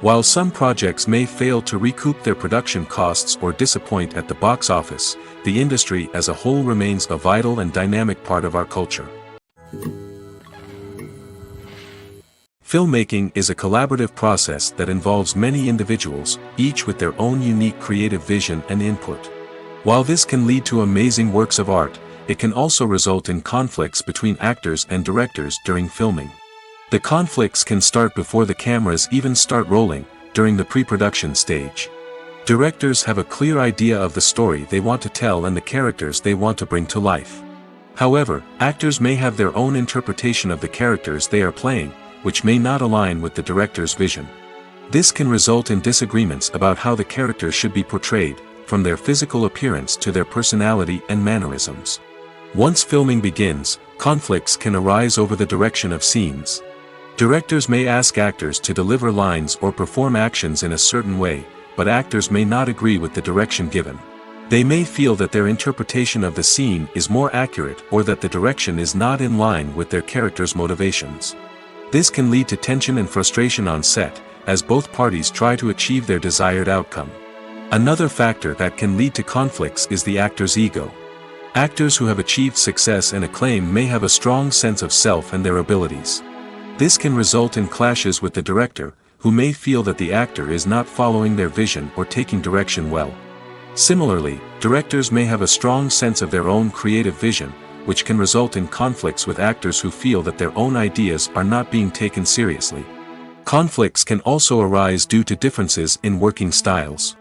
While some projects may fail to recoup their production costs or disappoint at the box office, the industry as a whole remains a vital and dynamic part of our culture. Filmmaking is a collaborative process that involves many individuals, each with their own unique creative vision and input. While this can lead to amazing works of art, it can also result in conflicts between actors and directors during filming. The conflicts can start before the cameras even start rolling, during the pre-production stage. Directors have a clear idea of the story they want to tell and the characters they want to bring to life. However, actors may have their own interpretation of the characters they are playing, which may not align with the director's vision. This can result in disagreements about how the characters should be portrayed, from their physical appearance to their personality and mannerisms. Once filming begins, conflicts can arise over the direction of scenes. Directors may ask actors to deliver lines or perform actions in a certain way, but actors may not agree with the direction given. They may feel that their interpretation of the scene is more accurate or that the direction is not in line with their character's motivations. This can lead to tension and frustration on set, as both parties try to achieve their desired outcome. Another factor that can lead to conflicts is the actor's ego. Actors who have achieved success and acclaim may have a strong sense of self and their abilities. This can result in clashes with the director, who may feel that the actor is not following their vision or taking direction well. Similarly, directors may have a strong sense of their own creative vision, which can result in conflicts with actors who feel that their own ideas are not being taken seriously. Conflicts can also arise due to differences in working styles.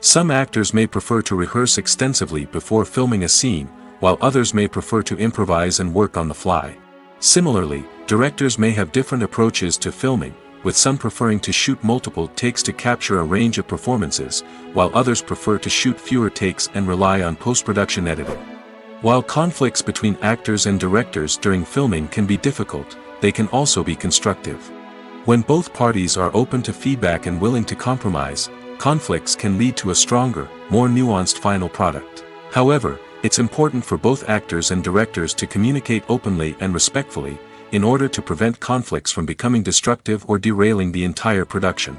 Some actors may prefer to rehearse extensively before filming a scene, while others may prefer to improvise and work on the fly. Similarly, directors may have different approaches to filming, with some preferring to shoot multiple takes to capture a range of performances, while others prefer to shoot fewer takes and rely on post-production editing. While conflicts between actors and directors during filming can be difficult, they can also be constructive. When both parties are open to feedback and willing to compromise, conflicts can lead to a stronger, more nuanced final product. However, it's important for both actors and directors to communicate openly and respectfully, in order to prevent conflicts from becoming destructive or derailing the entire production.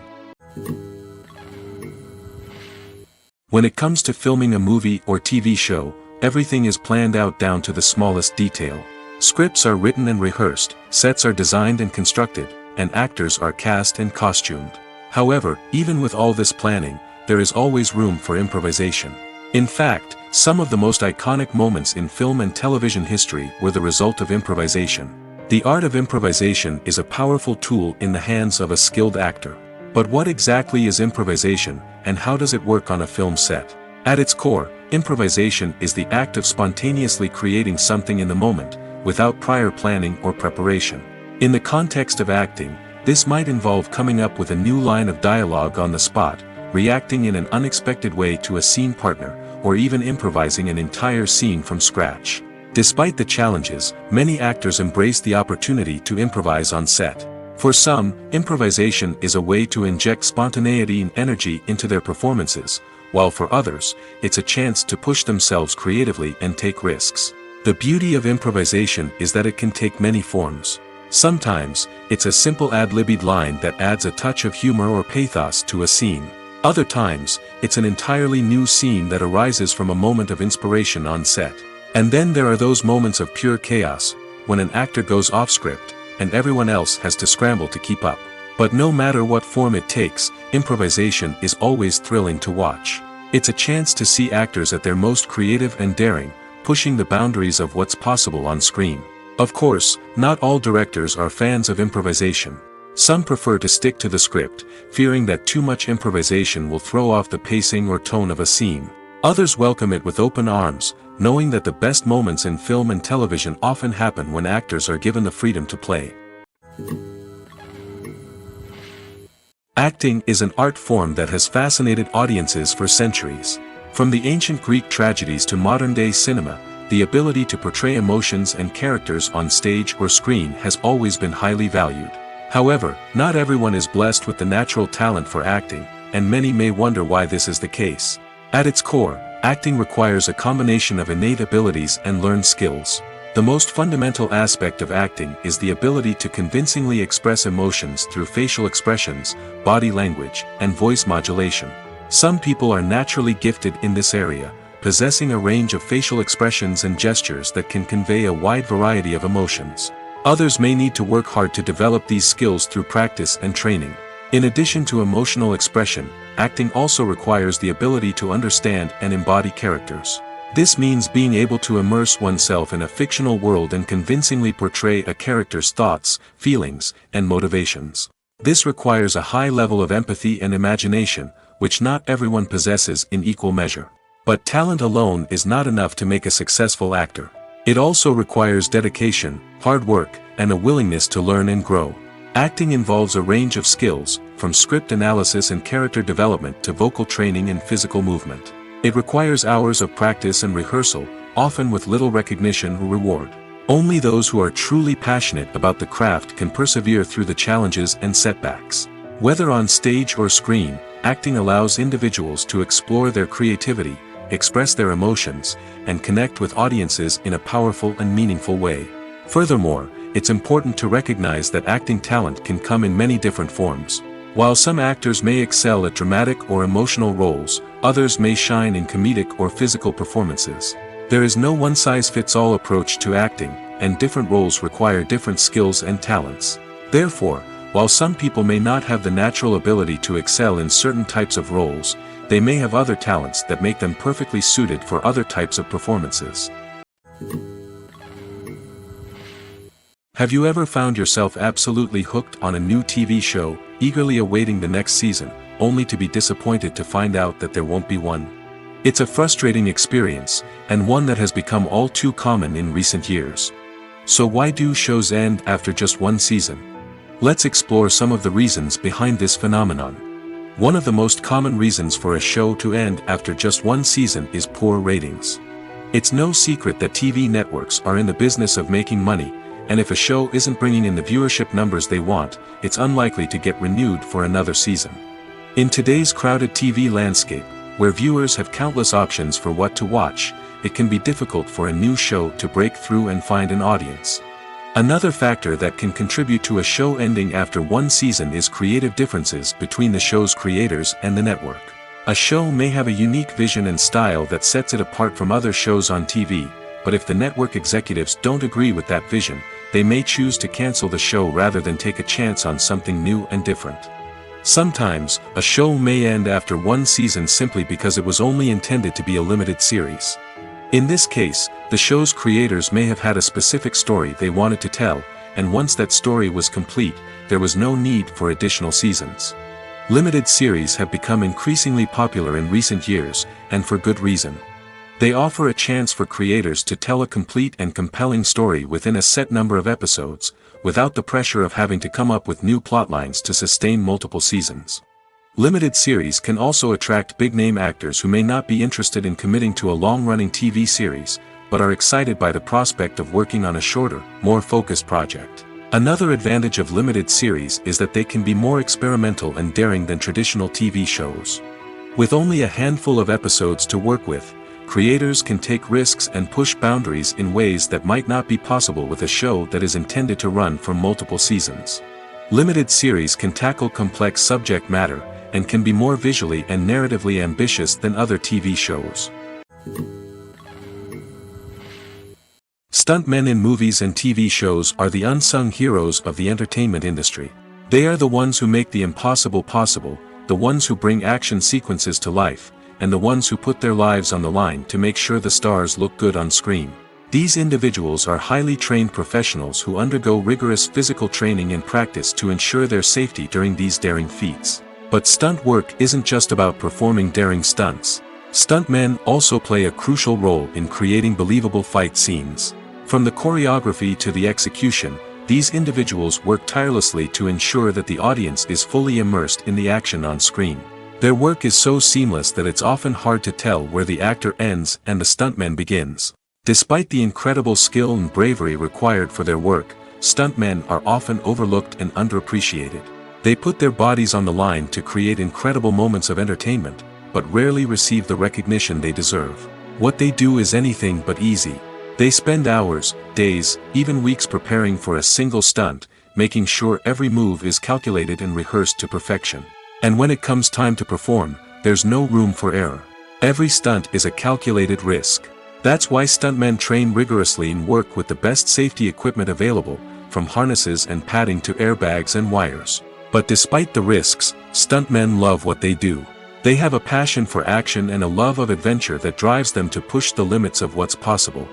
When it comes to filming a movie or TV show, everything is planned out down to the smallest detail. Scripts are written and rehearsed, sets are designed and constructed, and actors are cast and costumed. However, even with all this planning, there is always room for improvisation. In fact, some of the most iconic moments in film and television history were the result of improvisation. The art of improvisation is a powerful tool in the hands of a skilled actor. But what exactly is improvisation, and how does it work on a film set? At its core, improvisation is the act of spontaneously creating something in the moment, without prior planning or preparation. In the context of acting, this might involve coming up with a new line of dialogue on the spot, reacting in an unexpected way to a scene partner, or even improvising an entire scene from scratch. Despite the challenges, many actors embrace the opportunity to improvise on set. For some, improvisation is a way to inject spontaneity and energy into their performances, while for others, it's a chance to push themselves creatively and take risks. The beauty of improvisation is that it can take many forms. Sometimes, it's a simple ad-libbed line that adds a touch of humor or pathos to a scene. Other times, it's an entirely new scene that arises from a moment of inspiration on set. And then there are those moments of pure chaos, when an actor goes off script, and everyone else has to scramble to keep up. But no matter what form it takes, improvisation is always thrilling to watch. It's a chance to see actors at their most creative and daring, pushing the boundaries of what's possible on screen. Of course, not all directors are fans of improvisation. Some prefer to stick to the script, fearing that too much improvisation will throw off the pacing or tone of a scene. Others welcome it with open arms, knowing that the best moments in film and television often happen when actors are given the freedom to play. Acting is an art form that has fascinated audiences for centuries. From the ancient Greek tragedies to modern-day cinema, the ability to portray emotions and characters on stage or screen has always been highly valued. However, not everyone is blessed with the natural talent for acting, and many may wonder why this is the case. At its core, acting requires a combination of innate abilities and learned skills. The most fundamental aspect of acting is the ability to convincingly express emotions through facial expressions, body language, and voice modulation. Some people are naturally gifted in this area, possessing a range of facial expressions and gestures that can convey a wide variety of emotions. Others may need to work hard to develop these skills through practice and training. In addition to emotional expression, acting also requires the ability to understand and embody characters. This means being able to immerse oneself in a fictional world and convincingly portray a character's thoughts, feelings, and motivations. This requires a high level of empathy and imagination, which not everyone possesses in equal measure. But talent alone is not enough to make a successful actor. It also requires dedication, hard work, and a willingness to learn and grow. Acting involves a range of skills, from script analysis and character development to vocal training and physical movement. It requires hours of practice and rehearsal, often with little recognition or reward. Only those who are truly passionate about the craft can persevere through the challenges and setbacks. Whether on stage or screen, acting allows individuals to explore their creativity, express their emotions, and connect with audiences in a powerful and meaningful way. Furthermore, it's important to recognize that acting talent can come in many different forms. While some actors may excel at dramatic or emotional roles, others may shine in comedic or physical performances. There is no one-size-fits-all approach to acting, and different roles require different skills and talents. Therefore, while some people may not have the natural ability to excel in certain types of roles, they may have other talents that make them perfectly suited for other types of performances. Have you ever found yourself absolutely hooked on a new TV show, eagerly awaiting the next season, only to be disappointed to find out that there won't be one? It's a frustrating experience, and one that has become all too common in recent years. So why do shows end after just one season? Let's explore some of the reasons behind this phenomenon. One of the most common reasons for a show to end after just one season is poor ratings. It's no secret that TV networks are in the business of making money, and if a show isn't bringing in the viewership numbers they want, it's unlikely to get renewed for another season. In today's crowded TV landscape, where viewers have countless options for what to watch, it can be difficult for a new show to break through and find an audience. Another factor that can contribute to a show ending after one season is creative differences between the show's creators and the network. A show may have a unique vision and style that sets it apart from other shows on TV, but if the network executives don't agree with that vision, they may choose to cancel the show rather than take a chance on something new and different. Sometimes, a show may end after one season simply because it was only intended to be a limited series. In this case, the show's creators may have had a specific story they wanted to tell, and once that story was complete, there was no need for additional seasons. Limited series have become increasingly popular in recent years, and for good reason. They offer a chance for creators to tell a complete and compelling story within a set number of episodes, without the pressure of having to come up with new plotlines to sustain multiple seasons. Limited series can also attract big-name actors who may not be interested in committing to a long-running TV series, but are excited by the prospect of working on a shorter, more focused project. Another advantage of limited series is that they can be more experimental and daring than traditional TV shows. With only a handful of episodes to work with, creators can take risks and push boundaries in ways that might not be possible with a show that is intended to run for multiple seasons. Limited series can tackle complex subject matter, and can be more visually and narratively ambitious than other TV shows. Stuntmen in movies and TV shows are the unsung heroes of the entertainment industry. They are the ones who make the impossible possible, the ones who bring action sequences to life, and the ones who put their lives on the line to make sure the stars look good on screen. These individuals are highly trained professionals who undergo rigorous physical training and practice to ensure their safety during these daring feats. But stunt work isn't just about performing daring stunts. Stuntmen also play a crucial role in creating believable fight scenes. From the choreography to the execution, these individuals work tirelessly to ensure that the audience is fully immersed in the action on screen. Their work is so seamless that it's often hard to tell where the actor ends and the stuntman begins. Despite the incredible skill and bravery required for their work, stuntmen are often overlooked and underappreciated. They put their bodies on the line to create incredible moments of entertainment, but rarely receive the recognition they deserve. What they do is anything but easy. They spend hours, days, even weeks preparing for a single stunt, making sure every move is calculated and rehearsed to perfection. And when it comes time to perform, there's no room for error. Every stunt is a calculated risk. That's why stuntmen train rigorously and work with the best safety equipment available, from harnesses and padding to airbags and wires. But despite the risks, stuntmen love what they do. They have a passion for action and a love of adventure that drives them to push the limits of what's possible.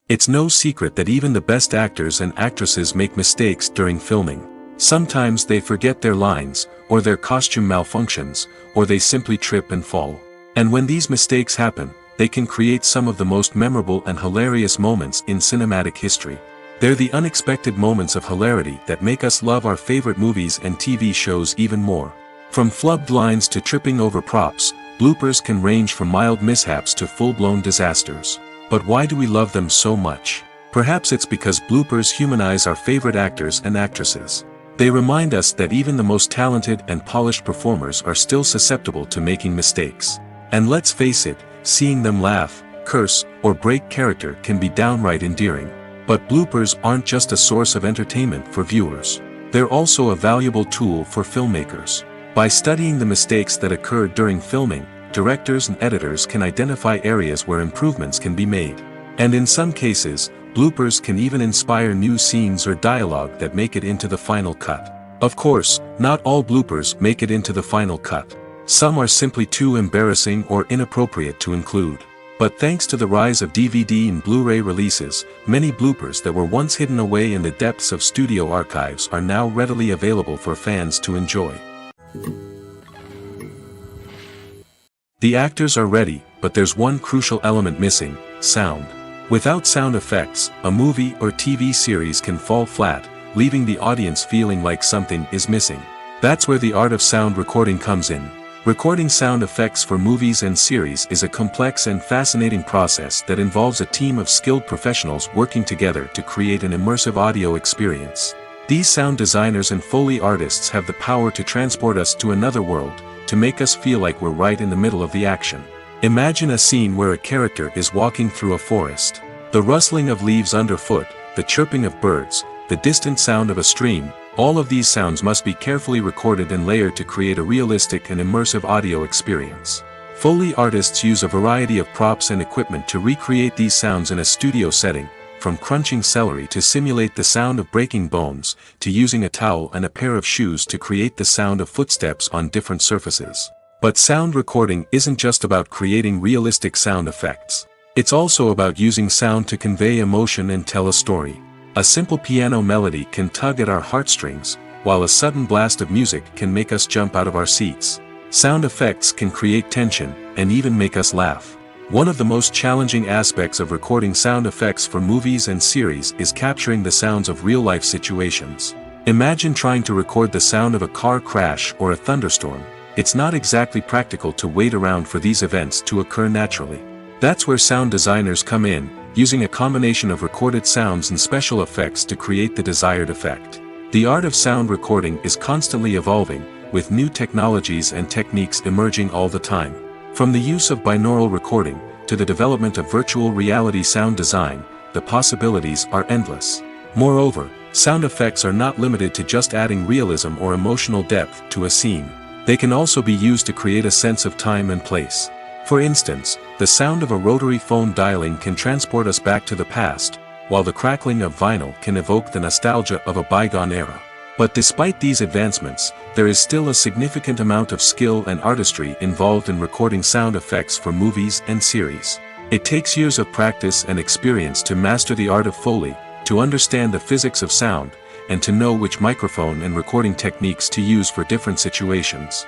It's no secret that even the best actors and actresses make mistakes during filming. Sometimes they forget their lines, or their costume malfunctions, or they simply trip and fall. And when these mistakes happen, they can create some of the most memorable and hilarious moments in cinematic history. They're the unexpected moments of hilarity that make us love our favorite movies and TV shows even more. From flubbed lines to tripping over props, bloopers can range from mild mishaps to full-blown disasters. But why do we love them so much? Perhaps it's because bloopers humanize our favorite actors and actresses. They remind us that even the most talented and polished performers are still susceptible to making mistakes. And let's face it, seeing them laugh, curse, or break character can be downright endearing. But bloopers aren't just a source of entertainment for viewers. They're also a valuable tool for filmmakers. By studying the mistakes that occurred during filming, directors and editors can identify areas where improvements can be made. And in some cases, bloopers can even inspire new scenes or dialogue that make it into the final cut. Of course, not all bloopers make it into the final cut. Some are simply too embarrassing or inappropriate to include. But thanks to the rise of DVD and Blu-ray releases, many bloopers that were once hidden away in the depths of studio archives are now readily available for fans to enjoy. The actors are ready, but there's one crucial element missing: sound. Without sound effects, a movie or TV series can fall flat, leaving the audience feeling like something is missing. That's where the art of sound recording comes in. Recording sound effects for movies and series is a complex and fascinating process that involves a team of skilled professionals working together to create an immersive audio experience. These sound designers and Foley artists have the power to transport us to another world, to make us feel like we're right in the middle of the action. Imagine a scene where a character is walking through a forest. The rustling of leaves underfoot, the chirping of birds, the distant sound of a stream, all of these sounds must be carefully recorded and layered to create a realistic and immersive audio experience. Foley artists use a variety of props and equipment to recreate these sounds in a studio setting, from crunching celery to simulate the sound of breaking bones, to using a towel and a pair of shoes to create the sound of footsteps on different surfaces. But sound recording isn't just about creating realistic sound effects. It's also about using sound to convey emotion and tell a story. A simple piano melody can tug at our heartstrings, while a sudden blast of music can make us jump out of our seats. Sound effects can create tension, and even make us laugh. One of the most challenging aspects of recording sound effects for movies and series is capturing the sounds of real-life situations. Imagine trying to record the sound of a car crash or a thunderstorm. It's not exactly practical to wait around for these events to occur naturally. That's where sound designers come in, using a combination of recorded sounds and special effects to create the desired effect. The art of sound recording is constantly evolving, with new technologies and techniques emerging all the time. From the use of binaural recording, to the development of virtual reality sound design, the possibilities are endless. Moreover, sound effects are not limited to just adding realism or emotional depth to a scene. They can also be used to create a sense of time and place. For instance, the sound of a rotary phone dialing can transport us back to the past, while the crackling of vinyl can evoke the nostalgia of a bygone era. But despite these advancements, there is still a significant amount of skill and artistry involved in recording sound effects for movies and series. It takes years of practice and experience to master the art of Foley, to understand the physics of sound, and to know which microphone and recording techniques to use for different situations.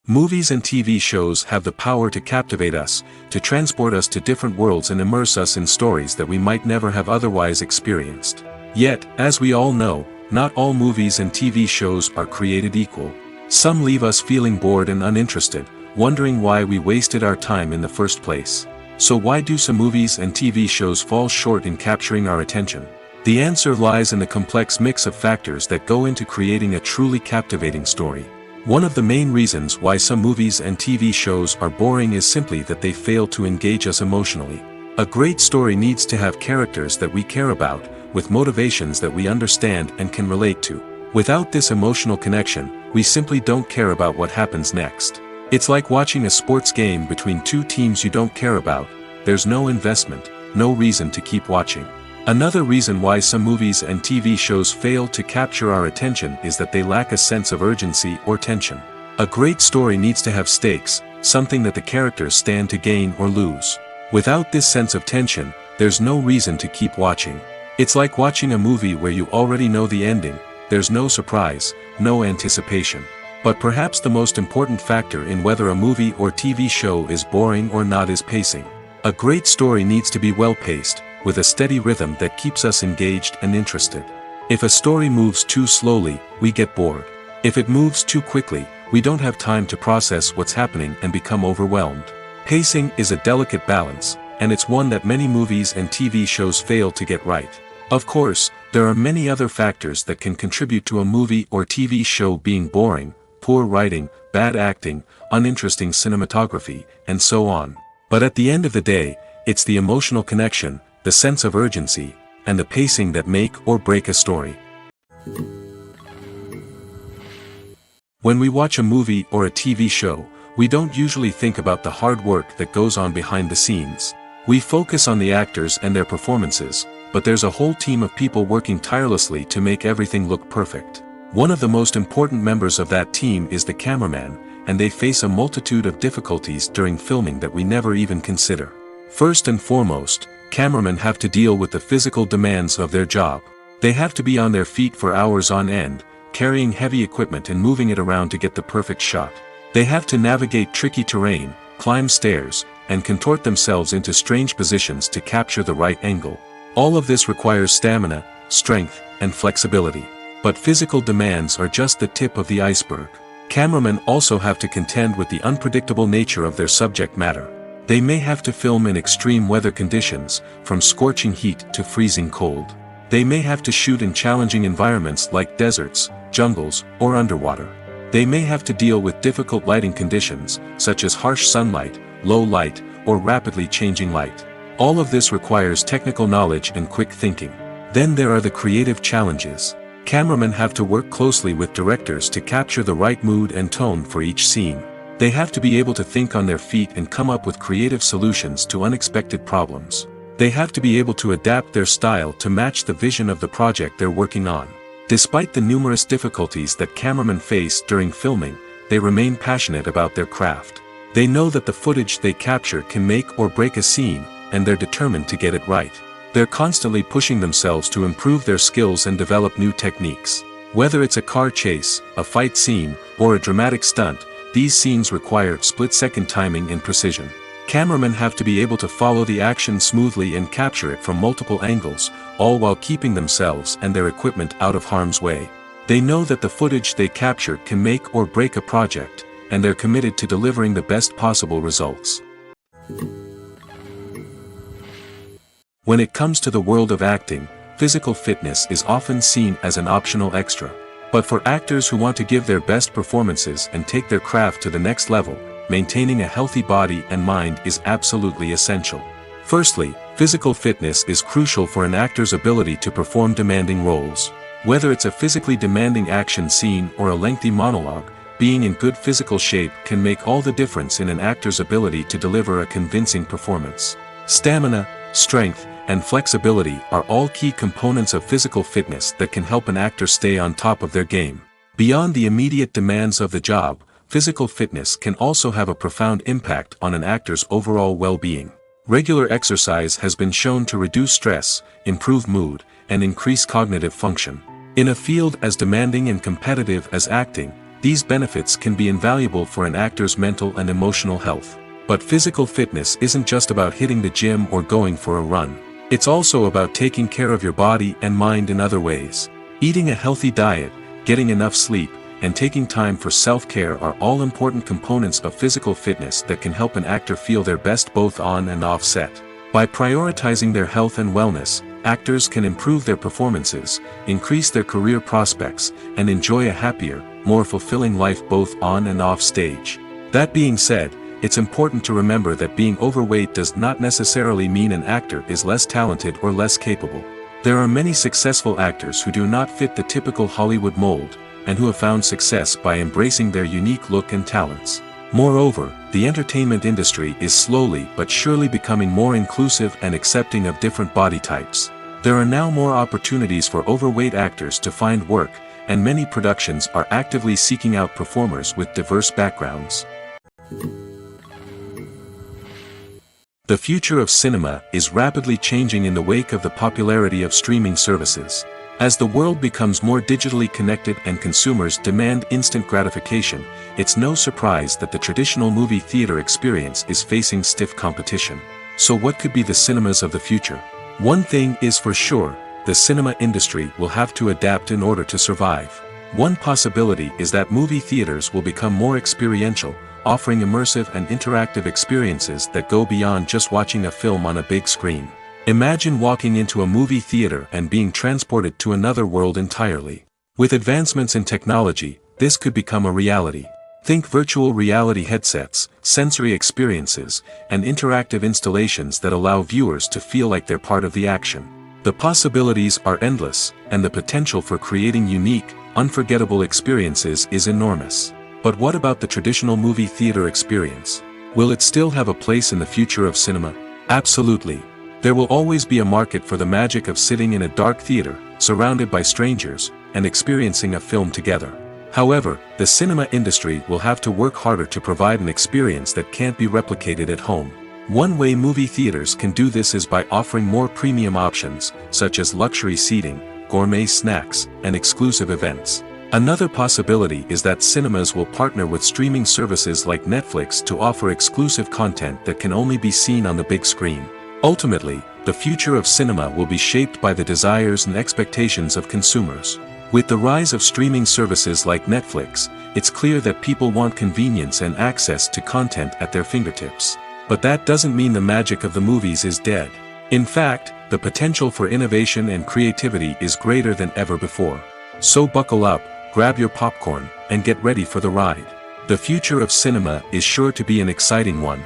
Movies and TV shows have the power to captivate us, to transport us to different worlds and immerse us in stories that we might never have otherwise experienced. Yet, as we all know, not all movies and TV shows are created equal. Some leave us feeling bored and uninterested, wondering why we wasted our time in the first place. So why do some movies and TV shows fall short in capturing our attention? The answer lies in the complex mix of factors that go into creating a truly captivating story. One of the main reasons why some movies and TV shows are boring is simply that they fail to engage us emotionally. A great story needs to have characters that we care about, with motivations that we understand and can relate to. Without this emotional connection, we simply don't care about what happens next. It's like watching a sports game between two teams you don't care about. There's no investment, no reason to keep watching. Another reason why some movies and TV shows fail to capture our attention is that they lack a sense of urgency or tension. A great story needs to have stakes, something that the characters stand to gain or lose. Without this sense of tension, there's no reason to keep watching. It's like watching a movie where you already know the ending. There's no surprise, no anticipation. But perhaps the most important factor in whether a movie or TV show is boring or not is pacing. A great story needs to be well-paced, with a steady rhythm that keeps us engaged and interested. If a story moves too slowly, we get bored. If it moves too quickly, we don't have time to process what's happening and become overwhelmed. Pacing is a delicate balance, and it's one that many movies and TV shows fail to get right. Of course, there are many other factors that can contribute to a movie or TV show being boring: poor writing, bad acting, uninteresting cinematography, and so on. But at the end of the day, it's the emotional connection, the sense of urgency, and the pacing that make or break a story. When we watch a movie or a TV show, we don't usually think about the hard work that goes on behind the scenes. We focus on the actors and their performances, but there's a whole team of people working tirelessly to make everything look perfect. One of the most important members of that team is the cameraman, and they face a multitude of difficulties during filming that we never even consider. First and foremost, cameramen have to deal with the physical demands of their job. They have to be on their feet for hours on end, carrying heavy equipment and moving it around to get the perfect shot. They have to navigate tricky terrain, climb stairs, and contort themselves into strange positions to capture the right angle. All of this requires stamina, strength, and flexibility. But physical demands are just the tip of the iceberg. Cameramen also have to contend with the unpredictable nature of their subject matter. They may have to film in extreme weather conditions, from scorching heat to freezing cold. They may have to shoot in challenging environments like deserts, jungles, or underwater. They may have to deal with difficult lighting conditions, such as harsh sunlight, low light, or rapidly changing light. All of this requires technical knowledge and quick thinking. Then there are the creative challenges. Cameramen have to work closely with directors to capture the right mood and tone for each scene. They have to be able to think on their feet and come up with creative solutions to unexpected problems. They have to be able to adapt their style to match the vision of the project they're working on. Despite the numerous difficulties that cameramen face during filming, they remain passionate about their craft. They know that the footage they capture can make or break a scene, and they're determined to get it right. They're constantly pushing themselves to improve their skills and develop new techniques. Whether it's a car chase, a fight scene, or a dramatic stunt, these scenes require split-second timing and precision. Cameramen have to be able to follow the action smoothly and capture it from multiple angles, all while keeping themselves and their equipment out of harm's way. They know that the footage they capture can make or break a project, and they're committed to delivering the best possible results. When it comes to the world of acting, physical fitness is often seen as an optional extra. But for actors who want to give their best performances and take their craft to the next level, maintaining a healthy body and mind is absolutely essential. Firstly, physical fitness is crucial for an actor's ability to perform demanding roles. Whether it's a physically demanding action scene or a lengthy monologue, being in good physical shape can make all the difference in an actor's ability to deliver a convincing performance. Stamina, strength, and flexibility are all key components of physical fitness that can help an actor stay on top of their game. Beyond the immediate demands of the job, physical fitness can also have a profound impact on an actor's overall well-being. Regular exercise has been shown to reduce stress, improve mood, and increase cognitive function. In a field as demanding and competitive as acting, these benefits can be invaluable for an actor's mental and emotional health. But physical fitness isn't just about hitting the gym or going for a run. It's also about taking care of your body and mind in other ways. Eating a healthy diet, getting enough sleep, and taking time for self-care are all important components of physical fitness that can help an actor feel their best both on and off set. By prioritizing their health and wellness, actors can improve their performances, increase their career prospects, and enjoy a happier, more fulfilling life both on and off stage. That being said, it's important to remember that being overweight does not necessarily mean an actor is less talented or less capable. There are many successful actors who do not fit the typical Hollywood mold, and who have found success by embracing their unique look and talents. Moreover, the entertainment industry is slowly but surely becoming more inclusive and accepting of different body types. There are now more opportunities for overweight actors to find work, and many productions are actively seeking out performers with diverse backgrounds. The future of cinema is rapidly changing in the wake of the popularity of streaming services. As the world becomes more digitally connected and consumers demand instant gratification, it's no surprise that the traditional movie theater experience is facing stiff competition. So what could be the cinemas of the future? One thing is for sure, the cinema industry will have to adapt in order to survive. One possibility is that movie theaters will become more experiential, offering immersive and interactive experiences that go beyond just watching a film on a big screen. Imagine walking into a movie theater and being transported to another world entirely. With advancements in technology, this could become a reality. Think virtual reality headsets, sensory experiences, and interactive installations that allow viewers to feel like they're part of the action. The possibilities are endless, and the potential for creating unique, unforgettable experiences is enormous. But what about the traditional movie theater experience? Will it still have a place in the future of cinema? Absolutely. There will always be a market for the magic of sitting in a dark theater, surrounded by strangers, and experiencing a film together. However, the cinema industry will have to work harder to provide an experience that can't be replicated at home. One way movie theaters can do this is by offering more premium options, such as luxury seating, gourmet snacks, and exclusive events. Another possibility is that cinemas will partner with streaming services like Netflix to offer exclusive content that can only be seen on the big screen. Ultimately, the future of cinema will be shaped by the desires and expectations of consumers. With the rise of streaming services like Netflix, it's clear that people want convenience and access to content at their fingertips. But that doesn't mean the magic of the movies is dead. In fact, the potential for innovation and creativity is greater than ever before. So buckle up, grab your popcorn, and get ready for the ride. The future of cinema is sure to be an exciting one.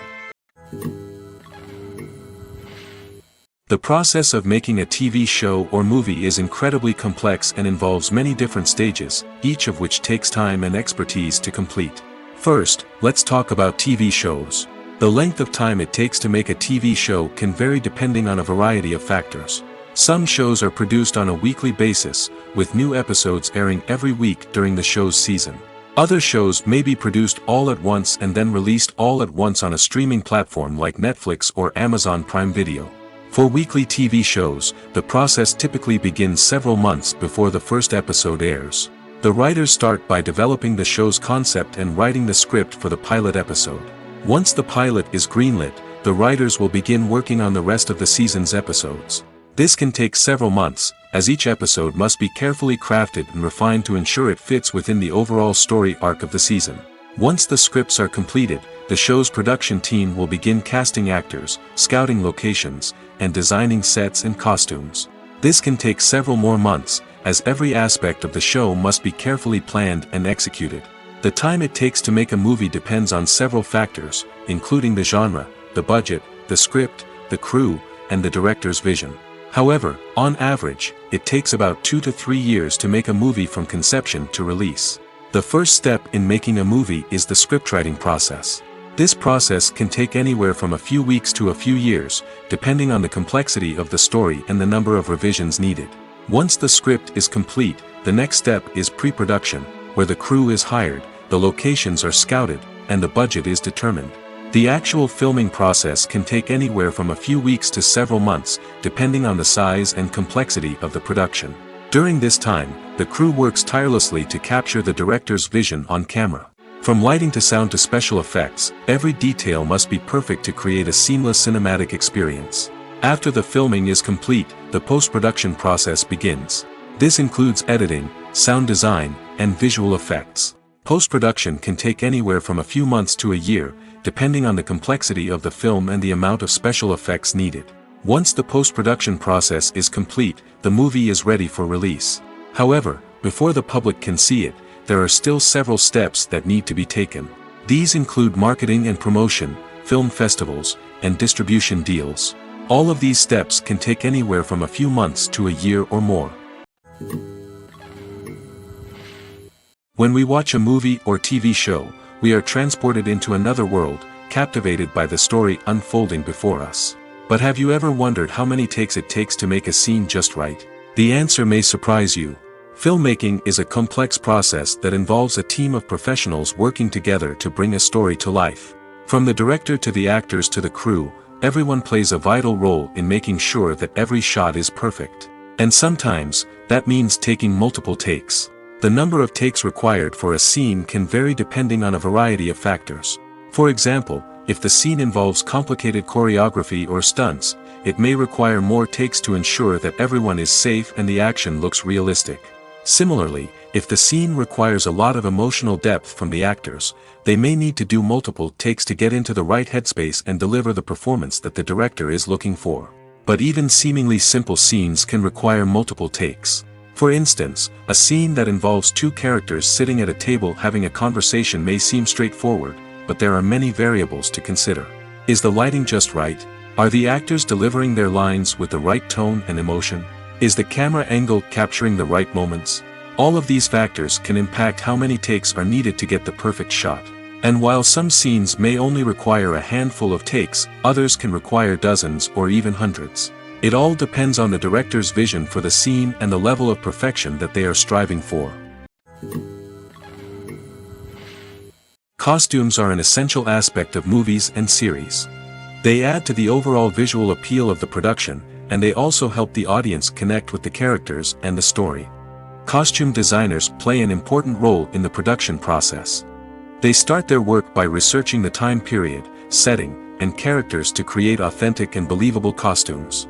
The process of making a TV show or movie is incredibly complex and involves many different stages, each of which takes time and expertise to complete. First, let's talk about TV shows. The length of time it takes to make a TV show can vary depending on a variety of factors. Some shows are produced on a weekly basis, with new episodes airing every week during the show's season. Other shows may be produced all at once and then released all at once on a streaming platform like Netflix or Amazon Prime Video. For weekly TV shows, the process typically begins several months before the first episode airs. The writers start by developing the show's concept and writing the script for the pilot episode. Once the pilot is greenlit, the writers will begin working on the rest of the season's episodes. This can take several months, as each episode must be carefully crafted and refined to ensure it fits within the overall story arc of the season. Once the scripts are completed, the show's production team will begin casting actors, scouting locations, and designing sets and costumes. This can take several more months, as every aspect of the show must be carefully planned and executed. The time it takes to make a movie depends on several factors, including the genre, the budget, the script, the crew, and the director's vision. However, on average, it takes about 2 to 3 years to make a movie from conception to release. The first step in making a movie is the scriptwriting process. This process can take anywhere from a few weeks to a few years, depending on the complexity of the story and the number of revisions needed. Once the script is complete, the next step is pre-production, where the crew is hired, the locations are scouted, and the budget is determined. The actual filming process can take anywhere from a few weeks to several months, depending on the size and complexity of the production. During this time, the crew works tirelessly to capture the director's vision on camera. From lighting to sound to special effects, every detail must be perfect to create a seamless cinematic experience. After the filming is complete, the post-production process begins. This includes editing, sound design, and visual effects. Post-production can take anywhere from a few months to a year, depending on the complexity of the film and the amount of special effects needed. Once the post-production process is complete, the movie is ready for release. However, before the public can see it, there are still several steps that need to be taken. These include marketing and promotion, film festivals, and distribution deals. All of these steps can take anywhere from a few months to a year or more. When we watch a movie or TV show, we are transported into another world, captivated by the story unfolding before us. But have you ever wondered how many takes it takes to make a scene just right? The answer may surprise you. Filmmaking is a complex process that involves a team of professionals working together to bring a story to life. From the director to the actors to the crew, everyone plays a vital role in making sure that every shot is perfect. And sometimes, that means taking multiple takes. The number of takes required for a scene can vary depending on a variety of factors. For example, if the scene involves complicated choreography or stunts, it may require more takes to ensure that everyone is safe and the action looks realistic. Similarly, if the scene requires a lot of emotional depth from the actors, they may need to do multiple takes to get into the right headspace and deliver the performance that the director is looking for. But even seemingly simple scenes can require multiple takes. For instance, a scene that involves two characters sitting at a table having a conversation may seem straightforward, but there are many variables to consider. Is the lighting just right? Are the actors delivering their lines with the right tone and emotion? Is the camera angle capturing the right moments? All of these factors can impact how many takes are needed to get the perfect shot. And while some scenes may only require a handful of takes, others can require dozens or even hundreds. It all depends on the director's vision for the scene and the level of perfection that they are striving for. Costumes are an essential aspect of movies and series. They add to the overall visual appeal of the production, and they also help the audience connect with the characters and the story. Costume designers play an important role in the production process. They start their work by researching the time period, setting, and characters to create authentic and believable costumes.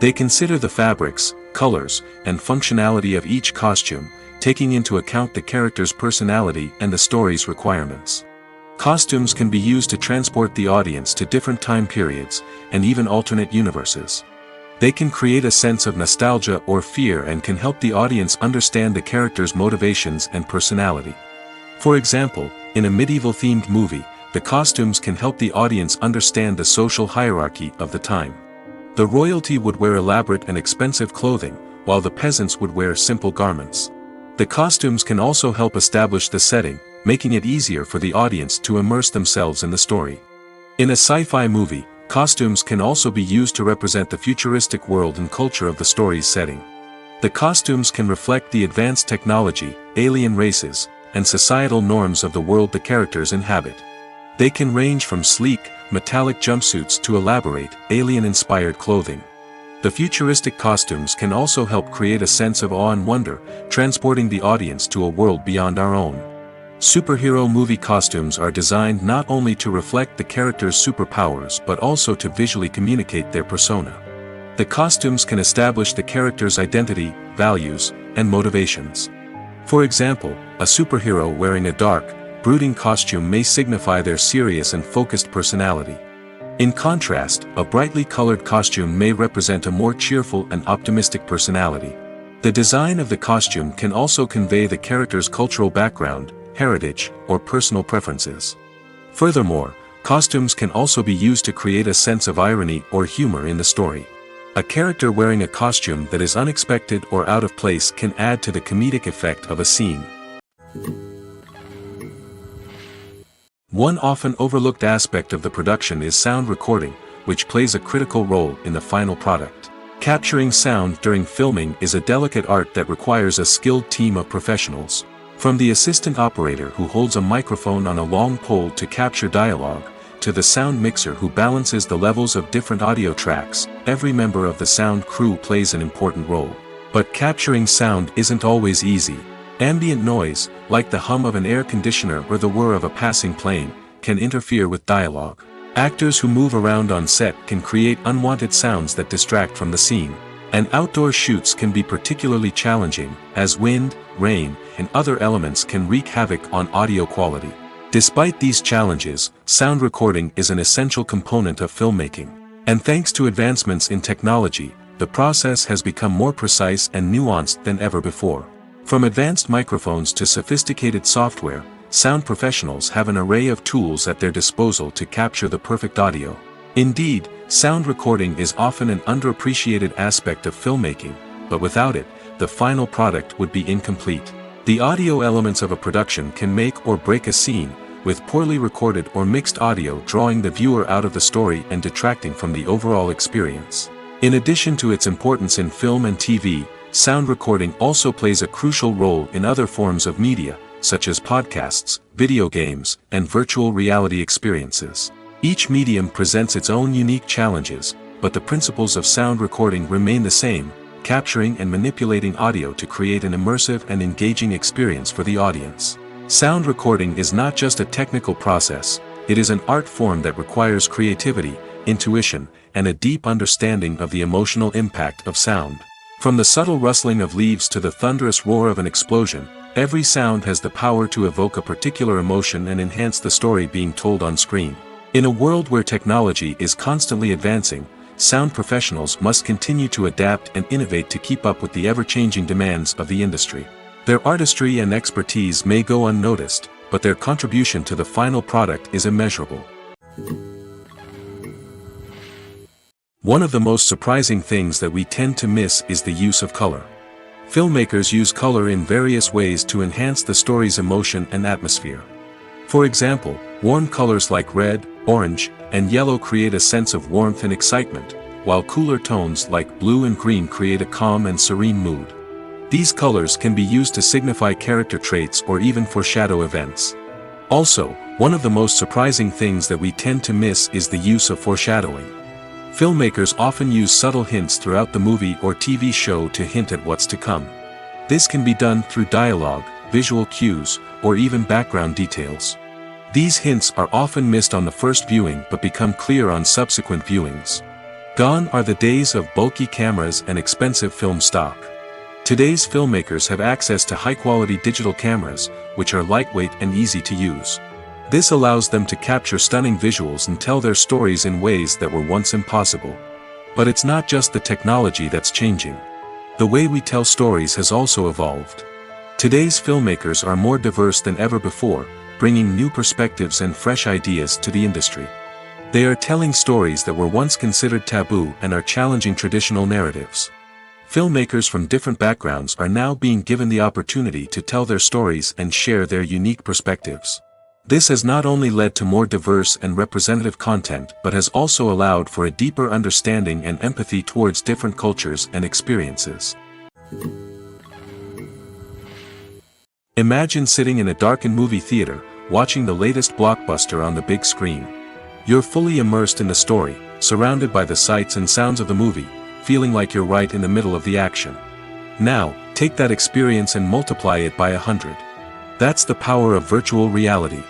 They consider the fabrics, colors, and functionality of each costume, taking into account the character's personality and the story's requirements. Costumes can be used to transport the audience to different time periods, and even alternate universes. They can create a sense of nostalgia or fear and can help the audience understand the character's motivations and personality. For example, in a medieval-themed movie, the costumes can help the audience understand the social hierarchy of the time. The royalty would wear elaborate and expensive clothing, while the peasants would wear simple garments. The costumes can also help establish the setting, making it easier for the audience to immerse themselves in the story. In a sci-fi movie, costumes can also be used to represent the futuristic world and culture of the story's setting. The costumes can reflect the advanced technology, alien races, and societal norms of the world the characters inhabit. They can range from sleek, metallic jumpsuits to elaborate, alien-inspired clothing. The futuristic costumes can also help create a sense of awe and wonder, transporting the audience to a world beyond our own. Superhero movie costumes are designed not only to reflect the character's superpowers but also to visually communicate their persona. The costumes can establish the character's identity, values, and motivations. For example, a superhero wearing a dark, brooding costume may signify their serious and focused personality. In contrast, a brightly colored costume may represent a more cheerful and optimistic personality. The design of the costume can also convey the character's cultural background, heritage, or personal preferences. Furthermore, costumes can also be used to create a sense of irony or humor in the story. A character wearing a costume that is unexpected or out of place can add to the comedic effect of a scene. One often overlooked aspect of the production is sound recording, which plays a critical role in the final product. Capturing sound during filming is a delicate art that requires a skilled team of professionals. From the assistant operator who holds a microphone on a long pole to capture dialogue, to the sound mixer who balances the levels of different audio tracks, every member of the sound crew plays an important role. But capturing sound isn't always easy. Ambient noise, like the hum of an air conditioner or the whir of a passing plane, can interfere with dialogue. Actors who move around on set can create unwanted sounds that distract from the scene. And outdoor shoots can be particularly challenging, as wind, rain, and other elements can wreak havoc on audio quality. Despite these challenges, sound recording is an essential component of filmmaking. And thanks to advancements in technology, the process has become more precise and nuanced than ever before. From advanced microphones to sophisticated software, sound professionals have an array of tools at their disposal to capture the perfect audio. Indeed, sound recording is often an underappreciated aspect of filmmaking, but without it, the final product would be incomplete. The audio elements of a production can make or break a scene, with poorly recorded or mixed audio drawing the viewer out of the story and detracting from the overall experience. In addition to its importance in film and TV, sound recording also plays a crucial role in other forms of media, such as podcasts, video games, and virtual reality experiences. Each medium presents its own unique challenges, but the principles of sound recording remain the same, capturing and manipulating audio to create an immersive and engaging experience for the audience. Sound recording is not just a technical process, it is an art form that requires creativity, intuition, and a deep understanding of the emotional impact of sound. From the subtle rustling of leaves to the thunderous roar of an explosion, every sound has the power to evoke a particular emotion and enhance the story being told on screen. In a world where technology is constantly advancing, sound professionals must continue to adapt and innovate to keep up with the ever-changing demands of the industry. Their artistry and expertise may go unnoticed, but their contribution to the final product is immeasurable. One of the most surprising things that we tend to miss is the use of color. Filmmakers use color in various ways to enhance the story's emotion and atmosphere. For example, warm colors like red, orange, and yellow create a sense of warmth and excitement, while cooler tones like blue and green create a calm and serene mood. These colors can be used to signify character traits or even foreshadow events. Also, one of the most surprising things that we tend to miss is the use of foreshadowing. Filmmakers often use subtle hints throughout the movie or TV show to hint at what's to come. This can be done through dialogue, visual cues, or even background details. These hints are often missed on the first viewing but become clear on subsequent viewings. Gone are the days of bulky cameras and expensive film stock. Today's filmmakers have access to high-quality digital cameras, which are lightweight and easy to use. This allows them to capture stunning visuals and tell their stories in ways that were once impossible. But it's not just the technology that's changing. The way we tell stories has also evolved. Today's filmmakers are more diverse than ever before, bringing new perspectives and fresh ideas to the industry. They are telling stories that were once considered taboo and are challenging traditional narratives. Filmmakers from different backgrounds are now being given the opportunity to tell their stories and share their unique perspectives. This has not only led to more diverse and representative content but has also allowed for a deeper understanding and empathy towards different cultures and experiences. Imagine sitting in a darkened movie theater, watching the latest blockbuster on the big screen. You're fully immersed in the story, surrounded by the sights and sounds of the movie, feeling like you're right in the middle of the action. Now, take that experience and multiply it by 100. That's the power of virtual reality.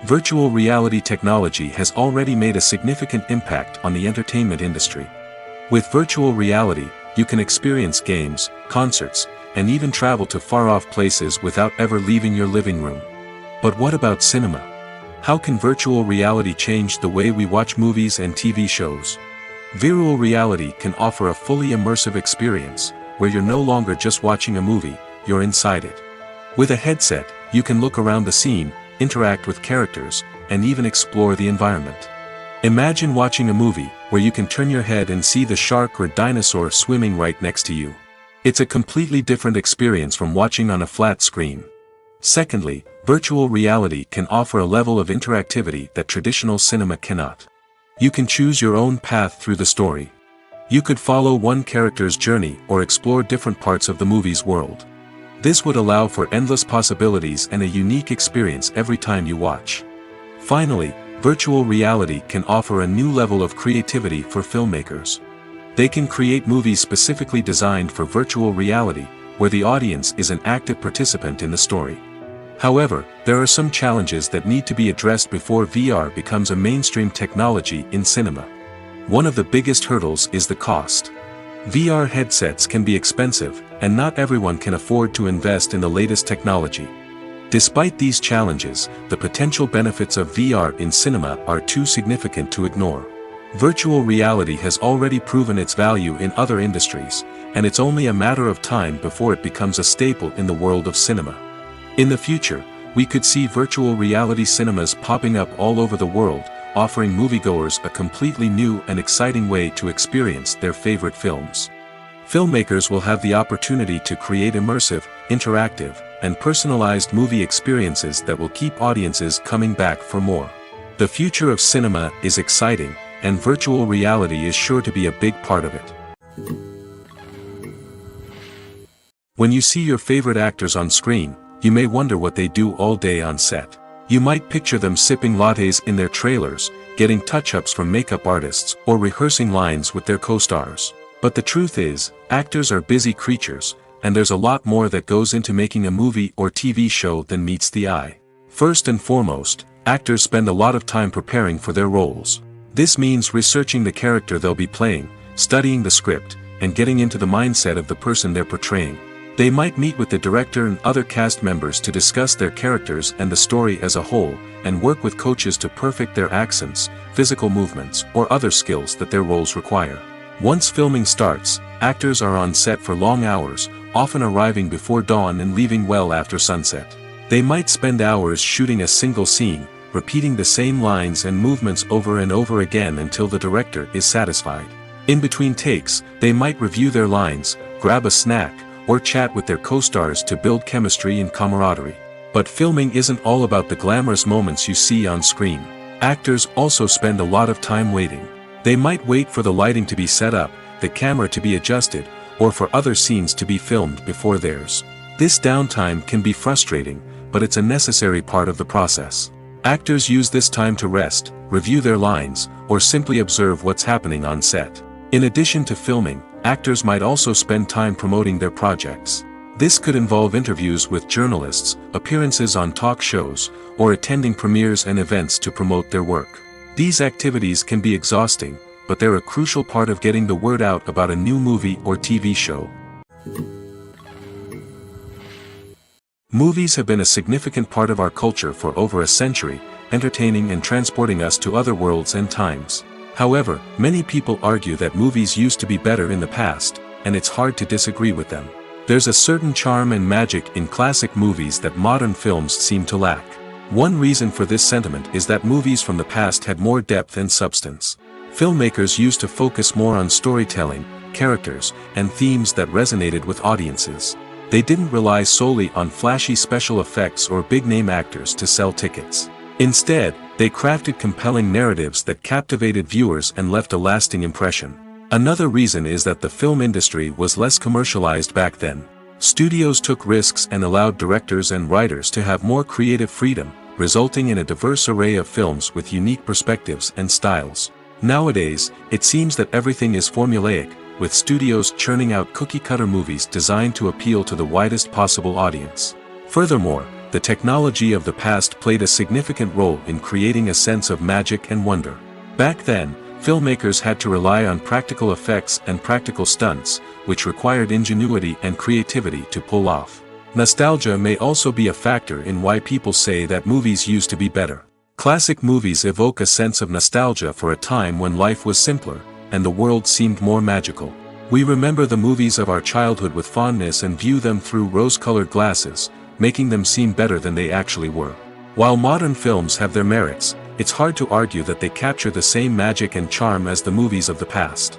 Virtual reality technology has already made a significant impact on the entertainment industry. With virtual reality, you can experience games, concerts, and even travel to far-off places without ever leaving your living room. But what about cinema? How can virtual reality change the way we watch movies and TV shows? Virtual reality can offer a fully immersive experience, where you're no longer just watching a movie, you're inside it. With a headset, you can look around the scene, interact with characters, and even explore the environment. Imagine watching a movie, where you can turn your head and see the shark or dinosaur swimming right next to you. It's a completely different experience from watching on a flat screen. Secondly, virtual reality can offer a level of interactivity that traditional cinema cannot. You can choose your own path through the story. You could follow one character's journey or explore different parts of the movie's world. This would allow for endless possibilities and a unique experience every time you watch. Finally, virtual reality can offer a new level of creativity for filmmakers. They can create movies specifically designed for virtual reality, where the audience is an active participant in the story. However, there are some challenges that need to be addressed before VR becomes a mainstream technology in cinema. One of the biggest hurdles is the cost. VR headsets can be expensive, and not everyone can afford to invest in the latest technology. Despite these challenges, the potential benefits of VR in cinema are too significant to ignore. Virtual reality has already proven its value in other industries, and it's only a matter of time before it becomes a staple in the world of cinema. In the future, we could see virtual reality cinemas popping up all over the world, offering moviegoers a completely new and exciting way to experience their favorite films. Filmmakers will have the opportunity to create immersive, interactive, and personalized movie experiences that will keep audiences coming back for more. The future of cinema is exciting, and virtual reality is sure to be a big part of it. When you see your favorite actors on screen, you may wonder what they do all day on set. You might picture them sipping lattes in their trailers, getting touch-ups from makeup artists, or rehearsing lines with their co-stars. But the truth is, actors are busy creatures, and there's a lot more that goes into making a movie or TV show than meets the eye. First and foremost, actors spend a lot of time preparing for their roles. This means researching the character they'll be playing, studying the script, and getting into the mindset of the person they're portraying. They might meet with the director and other cast members to discuss their characters and the story as a whole, and work with coaches to perfect their accents, physical movements, or other skills that their roles require. Once filming starts, actors are on set for long hours, often arriving before dawn and leaving well after sunset. They might spend hours shooting a single scene, repeating the same lines and movements over and over again until the director is satisfied. In between takes, they might review their lines, grab a snack, or chat with their co-stars to build chemistry and camaraderie. But filming isn't all about the glamorous moments you see on screen. Actors also spend a lot of time waiting. They might wait for the lighting to be set up, the camera to be adjusted, or for other scenes to be filmed before theirs. This downtime can be frustrating, but it's a necessary part of the process. Actors use this time to rest, review their lines, or simply observe what's happening on set. In addition to filming, actors might also spend time promoting their projects. This could involve interviews with journalists, appearances on talk shows, or attending premieres and events to promote their work. These activities can be exhausting, but they're a crucial part of getting the word out about a new movie or TV show. Movies have been a significant part of our culture for over a century, entertaining and transporting us to other worlds and times. However, many people argue that movies used to be better in the past, and it's hard to disagree with them. There's a certain charm and magic in classic movies that modern films seem to lack. One reason for this sentiment is that movies from the past had more depth and substance. Filmmakers used to focus more on storytelling, characters, and themes that resonated with audiences. They didn't rely solely on flashy special effects or big-name actors to sell tickets. Instead, they crafted compelling narratives that captivated viewers and left a lasting impression. Another reason is that the film industry was less commercialized back then. Studios took risks and allowed directors and writers to have more creative freedom, resulting in a diverse array of films with unique perspectives and styles. Nowadays, it seems that everything is formulaic, with studios churning out cookie-cutter movies designed to appeal to the widest possible audience. Furthermore, the technology of the past played a significant role in creating a sense of magic and wonder. Back then, filmmakers had to rely on practical effects and practical stunts, which required ingenuity and creativity to pull off. Nostalgia may also be a factor in why people say that movies used to be better. Classic movies evoke a sense of nostalgia for a time when life was simpler, and the world seemed more magical. We remember the movies of our childhood with fondness and view them through rose-colored glasses, making them seem better than they actually were. While modern films have their merits, it's hard to argue that they capture the same magic and charm as the movies of the past.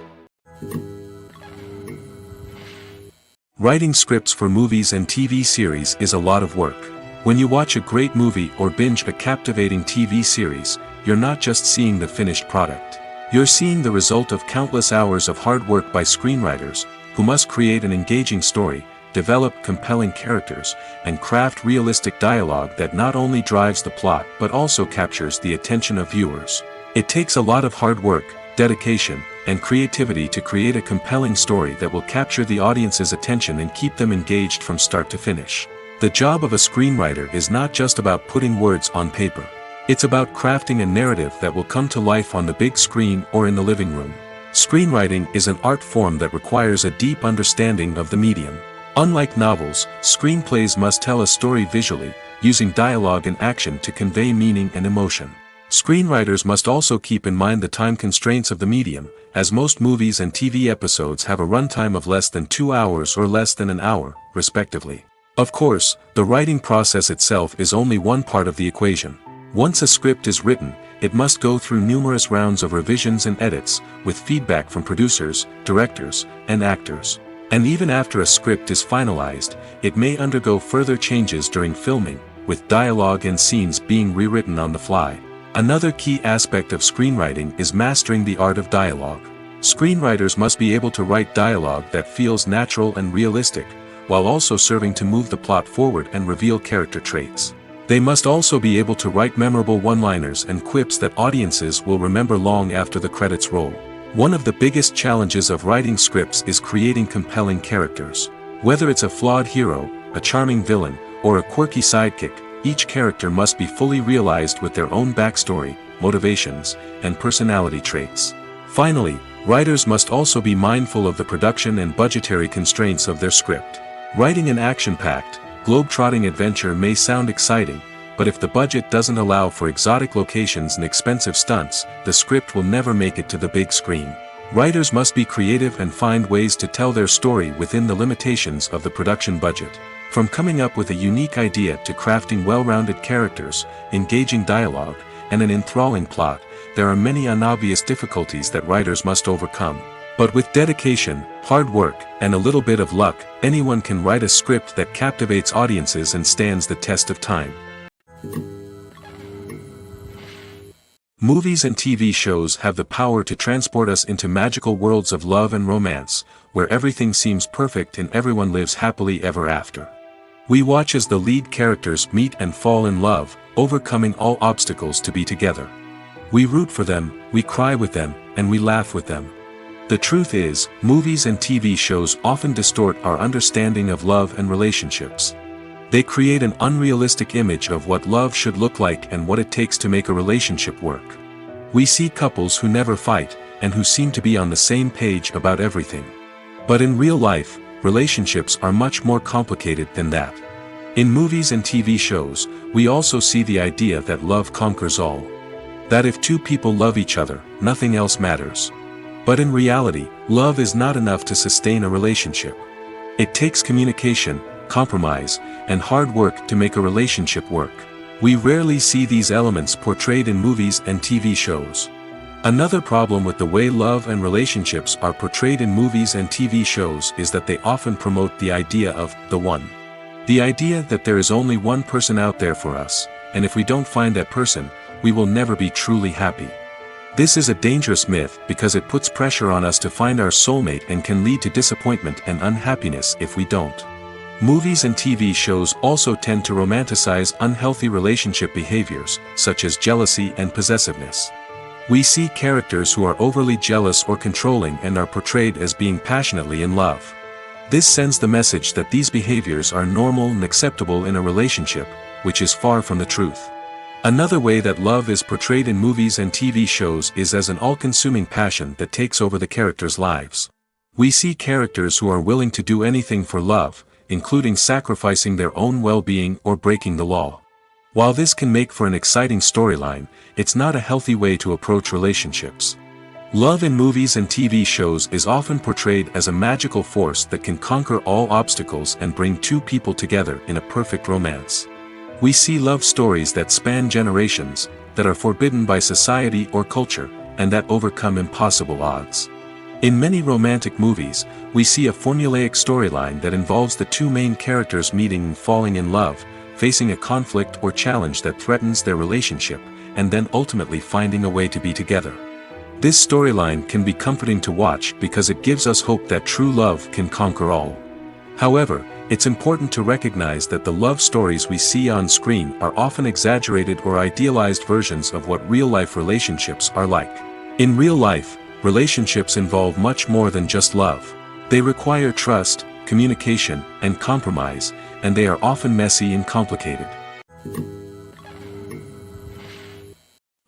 Writing scripts for movies and TV series is a lot of work. When you watch a great movie or binge a captivating TV series, you're not just seeing the finished product. You're seeing the result of countless hours of hard work by screenwriters, who must create an engaging story, develop compelling characters, and craft realistic dialogue that not only drives the plot but also captures the attention of viewers. It takes a lot of hard work, dedication, and creativity to create a compelling story that will capture the audience's attention and keep them engaged from start to finish. The job of a screenwriter is not just about putting words on paper. It's about crafting a narrative that will come to life on the big screen or in the living room. Screenwriting is an art form that requires a deep understanding of the medium. Unlike novels, screenplays must tell a story visually, using dialogue and action to convey meaning and emotion. Screenwriters must also keep in mind the time constraints of the medium, as most movies and TV episodes have a runtime of less than 2 hours or less than an hour, respectively. Of course, the writing process itself is only one part of the equation. Once a script is written, it must go through numerous rounds of revisions and edits, with feedback from producers, directors, and actors. And even after a script is finalized, it may undergo further changes during filming, with dialogue and scenes being rewritten on the fly. Another key aspect of screenwriting is mastering the art of dialogue. Screenwriters must be able to write dialogue that feels natural and realistic, while also serving to move the plot forward and reveal character traits. They must also be able to write memorable one-liners and quips that audiences will remember long after the credits roll. One of the biggest challenges of writing scripts is creating compelling characters. Whether it's a flawed hero, a charming villain, or a quirky sidekick, each character must be fully realized with their own backstory, motivations, and personality traits. Finally, writers must also be mindful of the production and budgetary constraints of their script. Writing an action-packed, globe-trotting adventure may sound exciting, but if the budget doesn't allow for exotic locations and expensive stunts, the script will never make it to the big screen. Writers must be creative and find ways to tell their story within the limitations of the production budget. From coming up with a unique idea to crafting well-rounded characters, engaging dialogue, and an enthralling plot, there are many unobvious difficulties that writers must overcome. But with dedication, hard work, and a little bit of luck, anyone can write a script that captivates audiences and stands the test of time. Movies and TV shows have the power to transport us into magical worlds of love and romance, where everything seems perfect and everyone lives happily ever after. We watch as the lead characters meet and fall in love, overcoming all obstacles to be together. We root for them, we cry with them, and we laugh with them. The truth is, movies and TV shows often distort our understanding of love and relationships. They create an unrealistic image of what love should look like and what it takes to make a relationship work. We see couples who never fight, and who seem to be on the same page about everything. But in real life, relationships are much more complicated than that. In movies and TV shows, we also see the idea that love conquers all. That if two people love each other, nothing else matters. But in reality, love is not enough to sustain a relationship. It takes communication, compromise, and hard work to make a relationship work. We rarely see these elements portrayed in movies and TV shows. Another problem with the way love and relationships are portrayed in movies and TV shows is that they often promote the idea of the one. The idea that there is only one person out there for us, and if we don't find that person, we will never be truly happy. This is a dangerous myth because it puts pressure on us to find our soulmate and can lead to disappointment and unhappiness if we don't. Movies and TV shows also tend to romanticize unhealthy relationship behaviors, such as jealousy and possessiveness. We see characters who are overly jealous or controlling and are portrayed as being passionately in love. This sends the message that these behaviors are normal and acceptable in a relationship, which is far from the truth. Another way that love is portrayed in movies and TV shows is as an all-consuming passion that takes over the characters' lives. We see characters who are willing to do anything for love, including sacrificing their own well-being or breaking the law. While this can make for an exciting storyline, it's not a healthy way to approach relationships. Love in movies and TV shows is often portrayed as a magical force that can conquer all obstacles and bring two people together in a perfect romance. We see love stories that span generations, that are forbidden by society or culture, and that overcome impossible odds. In many romantic movies, we see a formulaic storyline that involves the two main characters meeting and falling in love, facing a conflict or challenge that threatens their relationship, and then ultimately finding a way to be together. This storyline can be comforting to watch because it gives us hope that true love can conquer all. However, it's important to recognize that the love stories we see on screen are often exaggerated or idealized versions of what real-life relationships are like. In real life, relationships involve much more than just love. They require trust, communication, and compromise, and they are often messy and complicated.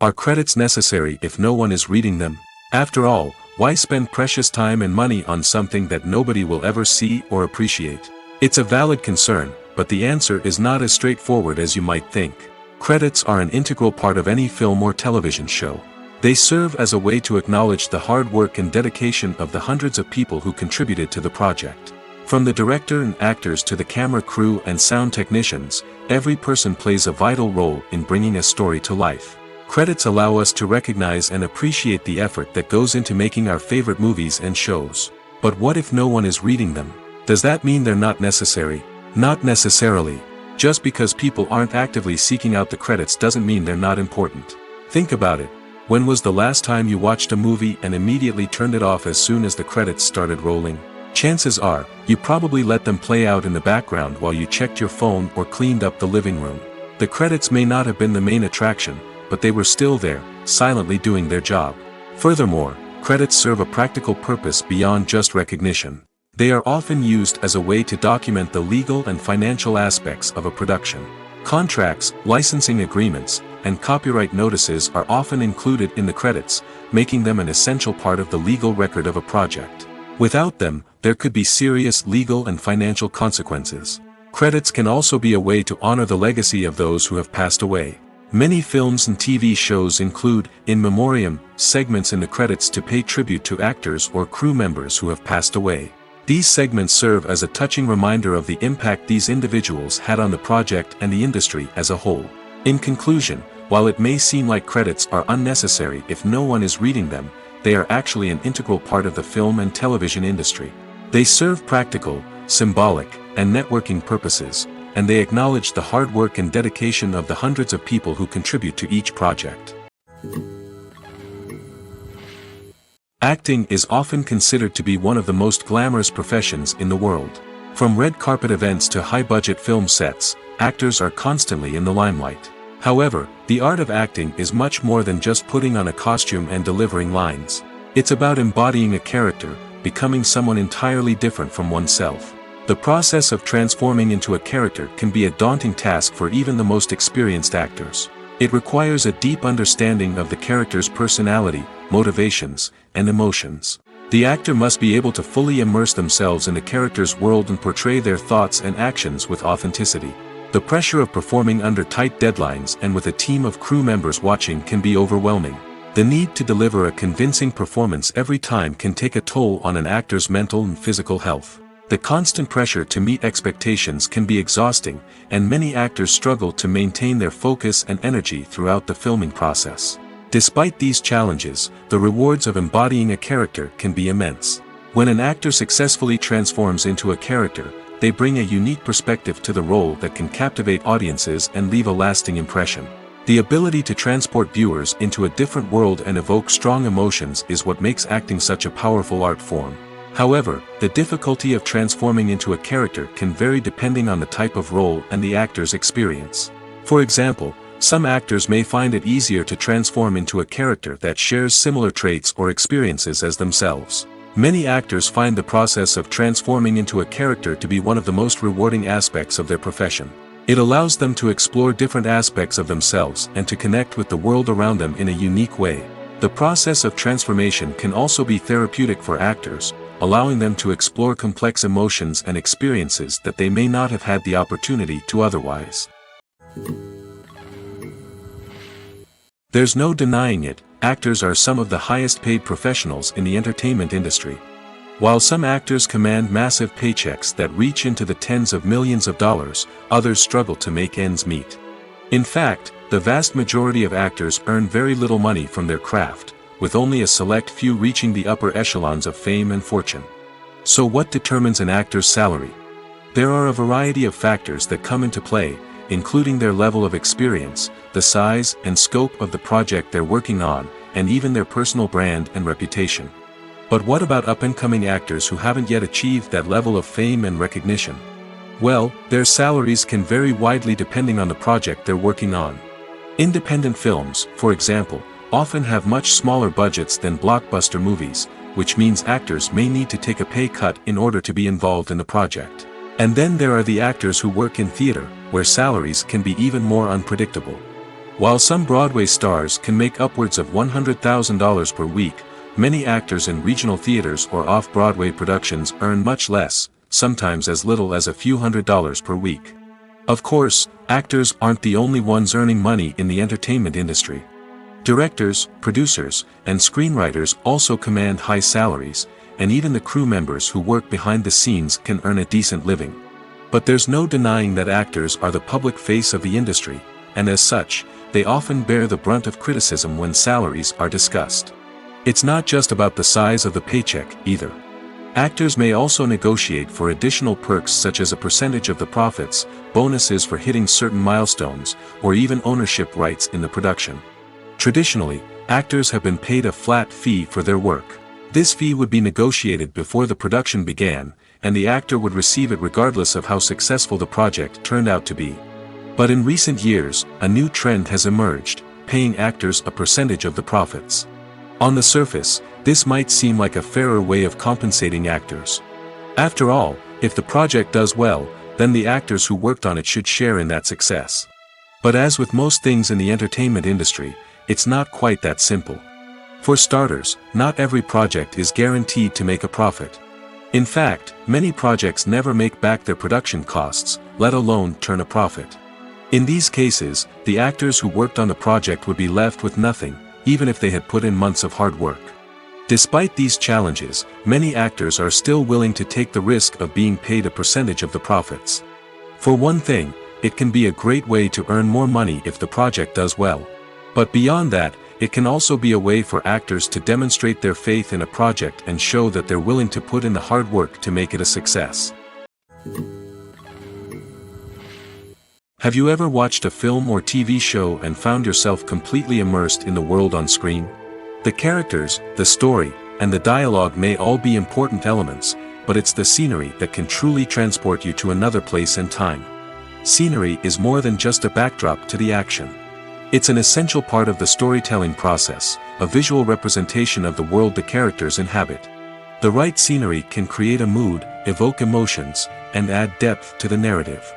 Are credits necessary if no one is reading them? After all, why spend precious time and money on something that nobody will ever see or appreciate? It's a valid concern, but the answer is not as straightforward as you might think. Credits are an integral part of any film or television show. They serve as a way to acknowledge the hard work and dedication of the hundreds of people who contributed to the project. From the director and actors to the camera crew and sound technicians, every person plays a vital role in bringing a story to life. Credits allow us to recognize and appreciate the effort that goes into making our favorite movies and shows. But what if no one is reading them? Does that mean they're not necessary? Not necessarily. Just because people aren't actively seeking out the credits doesn't mean they're not important. Think about it. When was the last time you watched a movie and immediately turned it off as soon as the credits started rolling? Chances are, you probably let them play out in the background while you checked your phone or cleaned up the living room. The credits may not have been the main attraction, but they were still there, silently doing their job. Furthermore, credits serve a practical purpose beyond just recognition. They are often used as a way to document the legal and financial aspects of a production. Contracts, licensing agreements, and copyright notices are often included in the credits, making them an essential part of the legal record of a project. Without them, there could be serious legal and financial consequences. Credits can also be a way to honor the legacy of those who have passed away. Many films and TV shows include, in memoriam, segments in the credits to pay tribute to actors or crew members who have passed away. These segments serve as a touching reminder of the impact these individuals had on the project and the industry as a whole. In conclusion, while it may seem like credits are unnecessary if no one is reading them, they are actually an integral part of the film and television industry. They serve practical, symbolic, and networking purposes, and they acknowledge the hard work and dedication of the hundreds of people who contribute to each project. Acting is often considered to be one of the most glamorous professions in the world. From red carpet events to high-budget film sets, actors are constantly in the limelight. However, the art of acting is much more than just putting on a costume and delivering lines. It's about embodying a character, becoming someone entirely different from oneself. The process of transforming into a character can be a daunting task for even the most experienced actors. It requires a deep understanding of the character's personality, motivations, and emotions. The actor must be able to fully immerse themselves in the character's world and portray their thoughts and actions with authenticity. The pressure of performing under tight deadlines and with a team of crew members watching can be overwhelming. The need to deliver a convincing performance every time can take a toll on an actor's mental and physical health. The constant pressure to meet expectations can be exhausting, and many actors struggle to maintain their focus and energy throughout the filming process. Despite these challenges, the rewards of embodying a character can be immense. When an actor successfully transforms into a character, they bring a unique perspective to the role that can captivate audiences and leave a lasting impression. The ability to transport viewers into a different world and evoke strong emotions is what makes acting such a powerful art form. However, the difficulty of transforming into a character can vary depending on the type of role and the actor's experience. For example, some actors may find it easier to transform into a character that shares similar traits or experiences as themselves. Many actors find the process of transforming into a character to be one of the most rewarding aspects of their profession. It allows them to explore different aspects of themselves and to connect with the world around them in a unique way. The process of transformation can also be therapeutic for actors, allowing them to explore complex emotions and experiences that they may not have had the opportunity to otherwise. There's no denying it, actors are some of the highest paid professionals in the entertainment industry. While some actors command massive paychecks that reach into the tens of millions of dollars, others struggle to make ends meet. In fact, the vast majority of actors earn very little money from their craft, with only a select few reaching the upper echelons of fame and fortune. So what determines an actor's salary? There are a variety of factors that come into play, including their level of experience, the size and scope of the project they're working on, and even their personal brand and reputation. But what about up-and-coming actors who haven't yet achieved that level of fame and recognition? Well, their salaries can vary widely depending on the project they're working on. Independent films, for example, often have much smaller budgets than blockbuster movies, which means actors may need to take a pay cut in order to be involved in the project. And then there are the actors who work in theater, where salaries can be even more unpredictable. While some Broadway stars can make upwards of $100,000 per week, many actors in regional theaters or off-Broadway productions earn much less, sometimes as little as a few $100s per week. Of course, actors aren't the only ones earning money in the entertainment industry. Directors, producers, and screenwriters also command high salaries, and even the crew members who work behind the scenes can earn a decent living. But there's no denying that actors are the public face of the industry, and as such, they often bear the brunt of criticism when salaries are discussed. It's not just about the size of the paycheck, either. Actors may also negotiate for additional perks such as a percentage of the profits, bonuses for hitting certain milestones, or even ownership rights in the production. Traditionally, actors have been paid a flat fee for their work. This fee would be negotiated before the production began, and the actor would receive it regardless of how successful the project turned out to be. But in recent years, a new trend has emerged, paying actors a percentage of the profits. On the surface, this might seem like a fairer way of compensating actors. After all, if the project does well, then the actors who worked on it should share in that success. But as with most things in the entertainment industry, it's not quite that simple. For starters, not every project is guaranteed to make a profit. In fact, many projects never make back their production costs, let alone turn a profit. In these cases, the actors who worked on the project would be left with nothing, even if they had put in months of hard work. Despite these challenges, many actors are still willing to take the risk of being paid a percentage of the profits. For one thing, it can be a great way to earn more money if the project does well. But beyond that, it can also be a way for actors to demonstrate their faith in a project and show that they're willing to put in the hard work to make it a success. Have you ever watched a film or TV show and found yourself completely immersed in the world on screen? The characters, the story, and the dialogue may all be important elements, but it's the scenery that can truly transport you to another place and time. Scenery is more than just a backdrop to the action. It's an essential part of the storytelling process, a visual representation of the world the characters inhabit. The right scenery can create a mood, evoke emotions, and add depth to the narrative.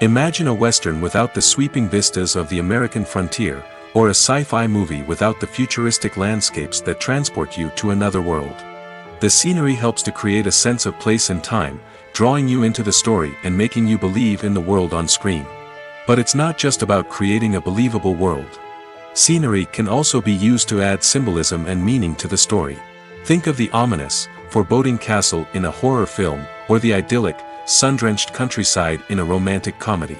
Imagine a Western without the sweeping vistas of the American frontier, or a sci-fi movie without the futuristic landscapes that transport you to another world. The scenery helps to create a sense of place and time, drawing you into the story and making you believe in the world on screen. But it's not just about creating a believable world. Scenery can also be used to add symbolism and meaning to the story. Think of the ominous, foreboding castle in a horror film, or the idyllic, sun-drenched countryside in a romantic comedy.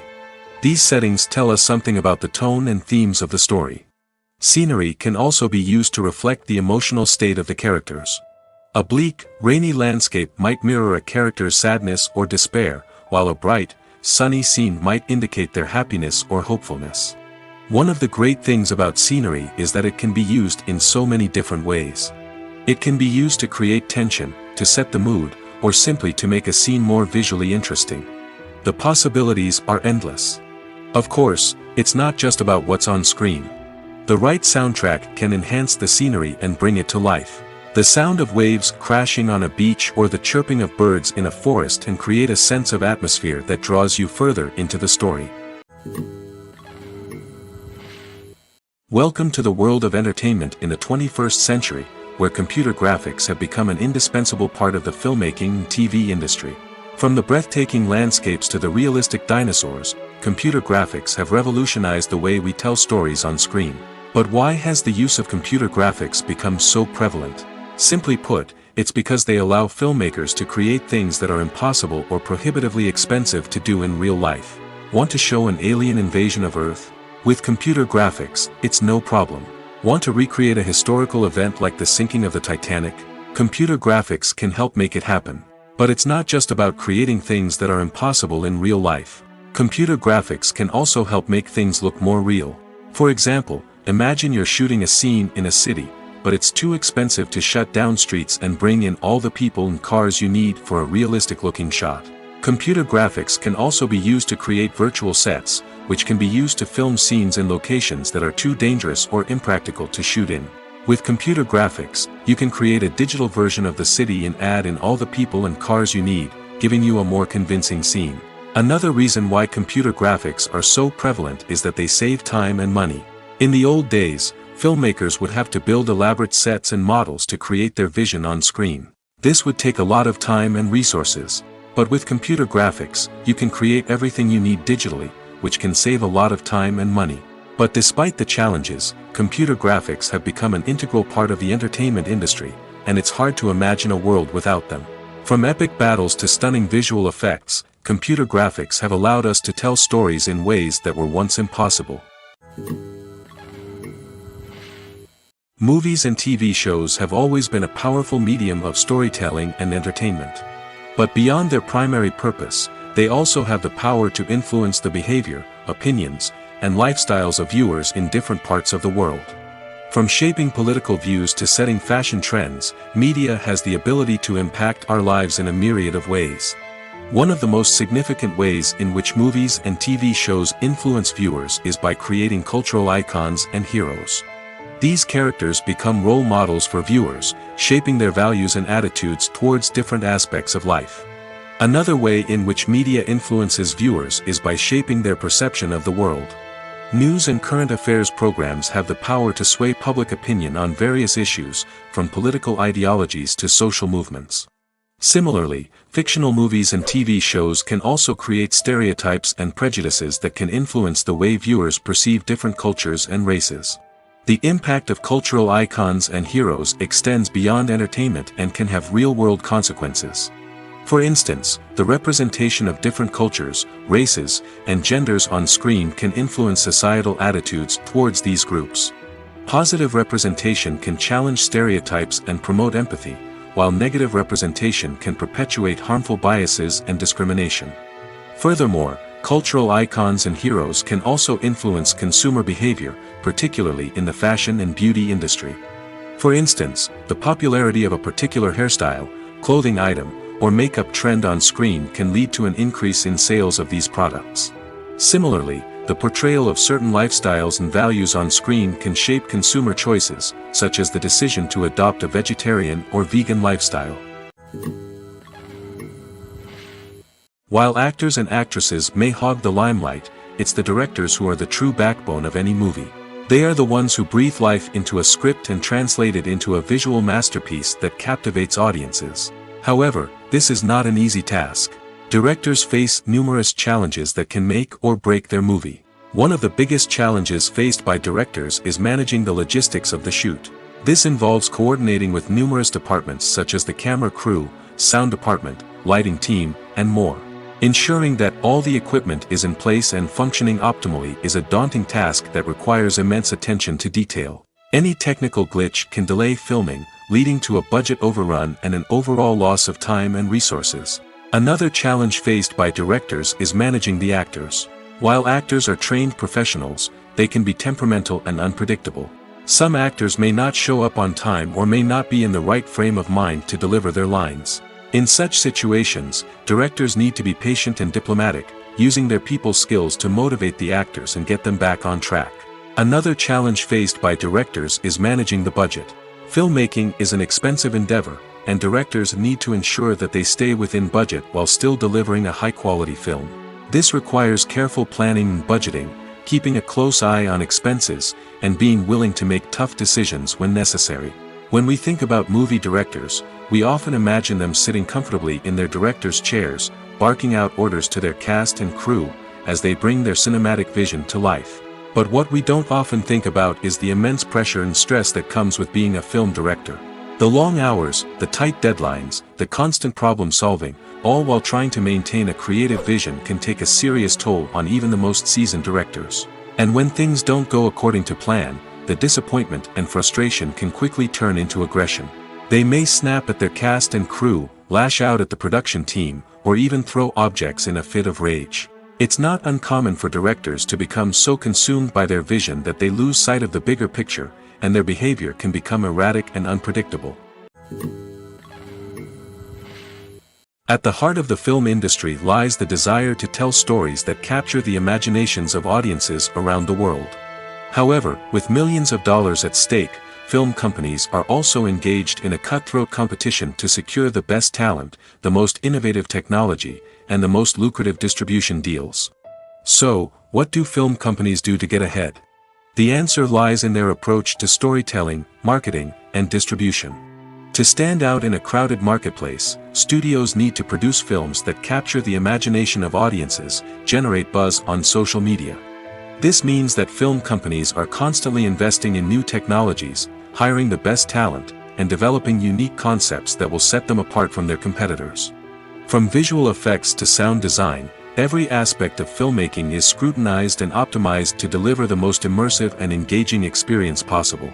These settings tell us something about the tone and themes of the story. Scenery can also be used to reflect the emotional state of the characters. A bleak, rainy landscape might mirror a character's sadness or despair, while a bright, sunny scene might indicate their happiness or hopefulness. One of the great things about scenery is that it can be used in so many different ways. It can be used to create tension, to set the mood, or simply to make a scene more visually interesting. The possibilities are endless. Of course, it's not just about what's on screen. The right soundtrack can enhance the scenery and bring it to life. The sound of waves crashing on a beach or the chirping of birds in a forest can create a sense of atmosphere that draws you further into the story. Welcome to the world of entertainment in the 21st century, where computer graphics have become an indispensable part of the filmmaking and TV industry. From the breathtaking landscapes to the realistic dinosaurs, computer graphics have revolutionized the way we tell stories on screen. But why has the use of computer graphics become so prevalent? Simply put, it's because they allow filmmakers to create things that are impossible or prohibitively expensive to do in real life. Want to show an alien invasion of Earth? With computer graphics, it's no problem. Want to recreate a historical event like the sinking of the Titanic? Computer graphics can help make it happen. But it's not just about creating things that are impossible in real life. Computer graphics can also help make things look more real. For example, imagine you're shooting a scene in a city, but it's too expensive to shut down streets and bring in all the people and cars you need for a realistic-looking shot. Computer graphics can also be used to create virtual sets, which can be used to film scenes in locations that are too dangerous or impractical to shoot in. With computer graphics, you can create a digital version of the city and add in all the people and cars you need, giving you a more convincing scene. Another reason why computer graphics are so prevalent is that they save time and money. In the old days, filmmakers would have to build elaborate sets and models to create their vision on screen. This would take a lot of time and resources. But with computer graphics, you can create everything you need digitally, which can save a lot of time and money. But despite the challenges, computer graphics have become an integral part of the entertainment industry, and it's hard to imagine a world without them. From epic battles to stunning visual effects, computer graphics have allowed us to tell stories in ways that were once impossible. Movies and TV shows have always been a powerful medium of storytelling and entertainment. But beyond their primary purpose, they also have the power to influence the behavior, opinions, and lifestyles of viewers in different parts of the world. From shaping political views to setting fashion trends, media has the ability to impact our lives in a myriad of ways. One of the most significant ways in which movies and TV shows influence viewers is by creating cultural icons and heroes. These characters become role models for viewers, shaping their values and attitudes towards different aspects of life. Another way in which media influences viewers is by shaping their perception of the world. News and current affairs programs have the power to sway public opinion on various issues, from political ideologies to social movements. Similarly, fictional movies and TV shows can also create stereotypes and prejudices that can influence the way viewers perceive different cultures and races. The impact of cultural icons and heroes extends beyond entertainment and can have real-world consequences. For instance, the representation of different cultures, races, and genders on screen can influence societal attitudes towards these groups. Positive representation can challenge stereotypes and promote empathy, while negative representation can perpetuate harmful biases and discrimination. Furthermore, cultural icons and heroes can also influence consumer behavior, particularly in the fashion and beauty industry. For instance, the popularity of a particular hairstyle, clothing item, or makeup trend on screen can lead to an increase in sales of these products. Similarly, the portrayal of certain lifestyles and values on screen can shape consumer choices, such as the decision to adopt a vegetarian or vegan lifestyle. While actors and actresses may hog the limelight, it's the directors who are the true backbone of any movie. They are the ones who breathe life into a script and translate it into a visual masterpiece that captivates audiences. However, this is not an easy task. Directors face numerous challenges that can make or break their movie. One of the biggest challenges faced by directors is managing the logistics of the shoot. This involves coordinating with numerous departments such as the camera crew, sound department, lighting team, and more. Ensuring that all the equipment is in place and functioning optimally is a daunting task that requires immense attention to detail. Any technical glitch can delay filming, leading to a budget overrun and an overall loss of time and resources. Another challenge faced by directors is managing the actors. While actors are trained professionals, they can be temperamental and unpredictable. Some actors may not show up on time or may not be in the right frame of mind to deliver their lines. In such situations, directors need to be patient and diplomatic, using their people skills to motivate the actors and get them back on track. Another challenge faced by directors is managing the budget. Filmmaking is an expensive endeavor, and directors need to ensure that they stay within budget while still delivering a high-quality film. This requires careful planning and budgeting, keeping a close eye on expenses, and being willing to make tough decisions when necessary. When we think about movie directors, we often imagine them sitting comfortably in their director's chairs, barking out orders to their cast and crew, as they bring their cinematic vision to life. But what we don't often think about is the immense pressure and stress that comes with being a film director. The long hours, the tight deadlines, the constant problem solving, all while trying to maintain a creative vision can take a serious toll on even the most seasoned directors. And when things don't go according to plan, the disappointment and frustration can quickly turn into aggression. They may snap at their cast and crew, lash out at the production team, or even throw objects in a fit of rage. It's not uncommon for directors to become so consumed by their vision that they lose sight of the bigger picture, and their behavior can become erratic and unpredictable. At the heart of the film industry lies the desire to tell stories that capture the imaginations of audiences around the world. However, with millions of dollars at stake, film companies are also engaged in a cutthroat competition to secure the best talent, the most innovative technology, and the most lucrative distribution deals. So, what do film companies do to get ahead? The answer lies in their approach to storytelling, marketing, and distribution. To stand out in a crowded marketplace, studios need to produce films that capture the imagination of audiences, generate buzz on social media. This means that film companies are constantly investing in new technologies, hiring the best talent, and developing unique concepts that will set them apart from their competitors. From visual effects to sound design, every aspect of filmmaking is scrutinized and optimized to deliver the most immersive and engaging experience possible.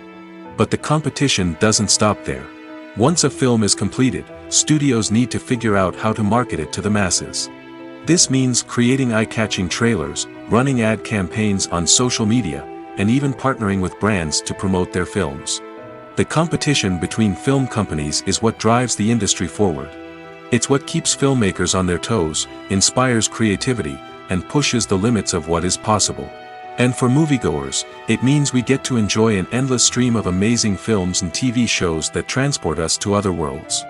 But the competition doesn't stop there. Once a film is completed, studios need to figure out how to market it to the masses. This means creating eye-catching trailers, running ad campaigns on social media, and even partnering with brands to promote their films. The competition between film companies is what drives the industry forward. It's what keeps filmmakers on their toes, inspires creativity, and pushes the limits of what is possible. And for moviegoers, it means we get to enjoy an endless stream of amazing films and TV shows that transport us to other worlds.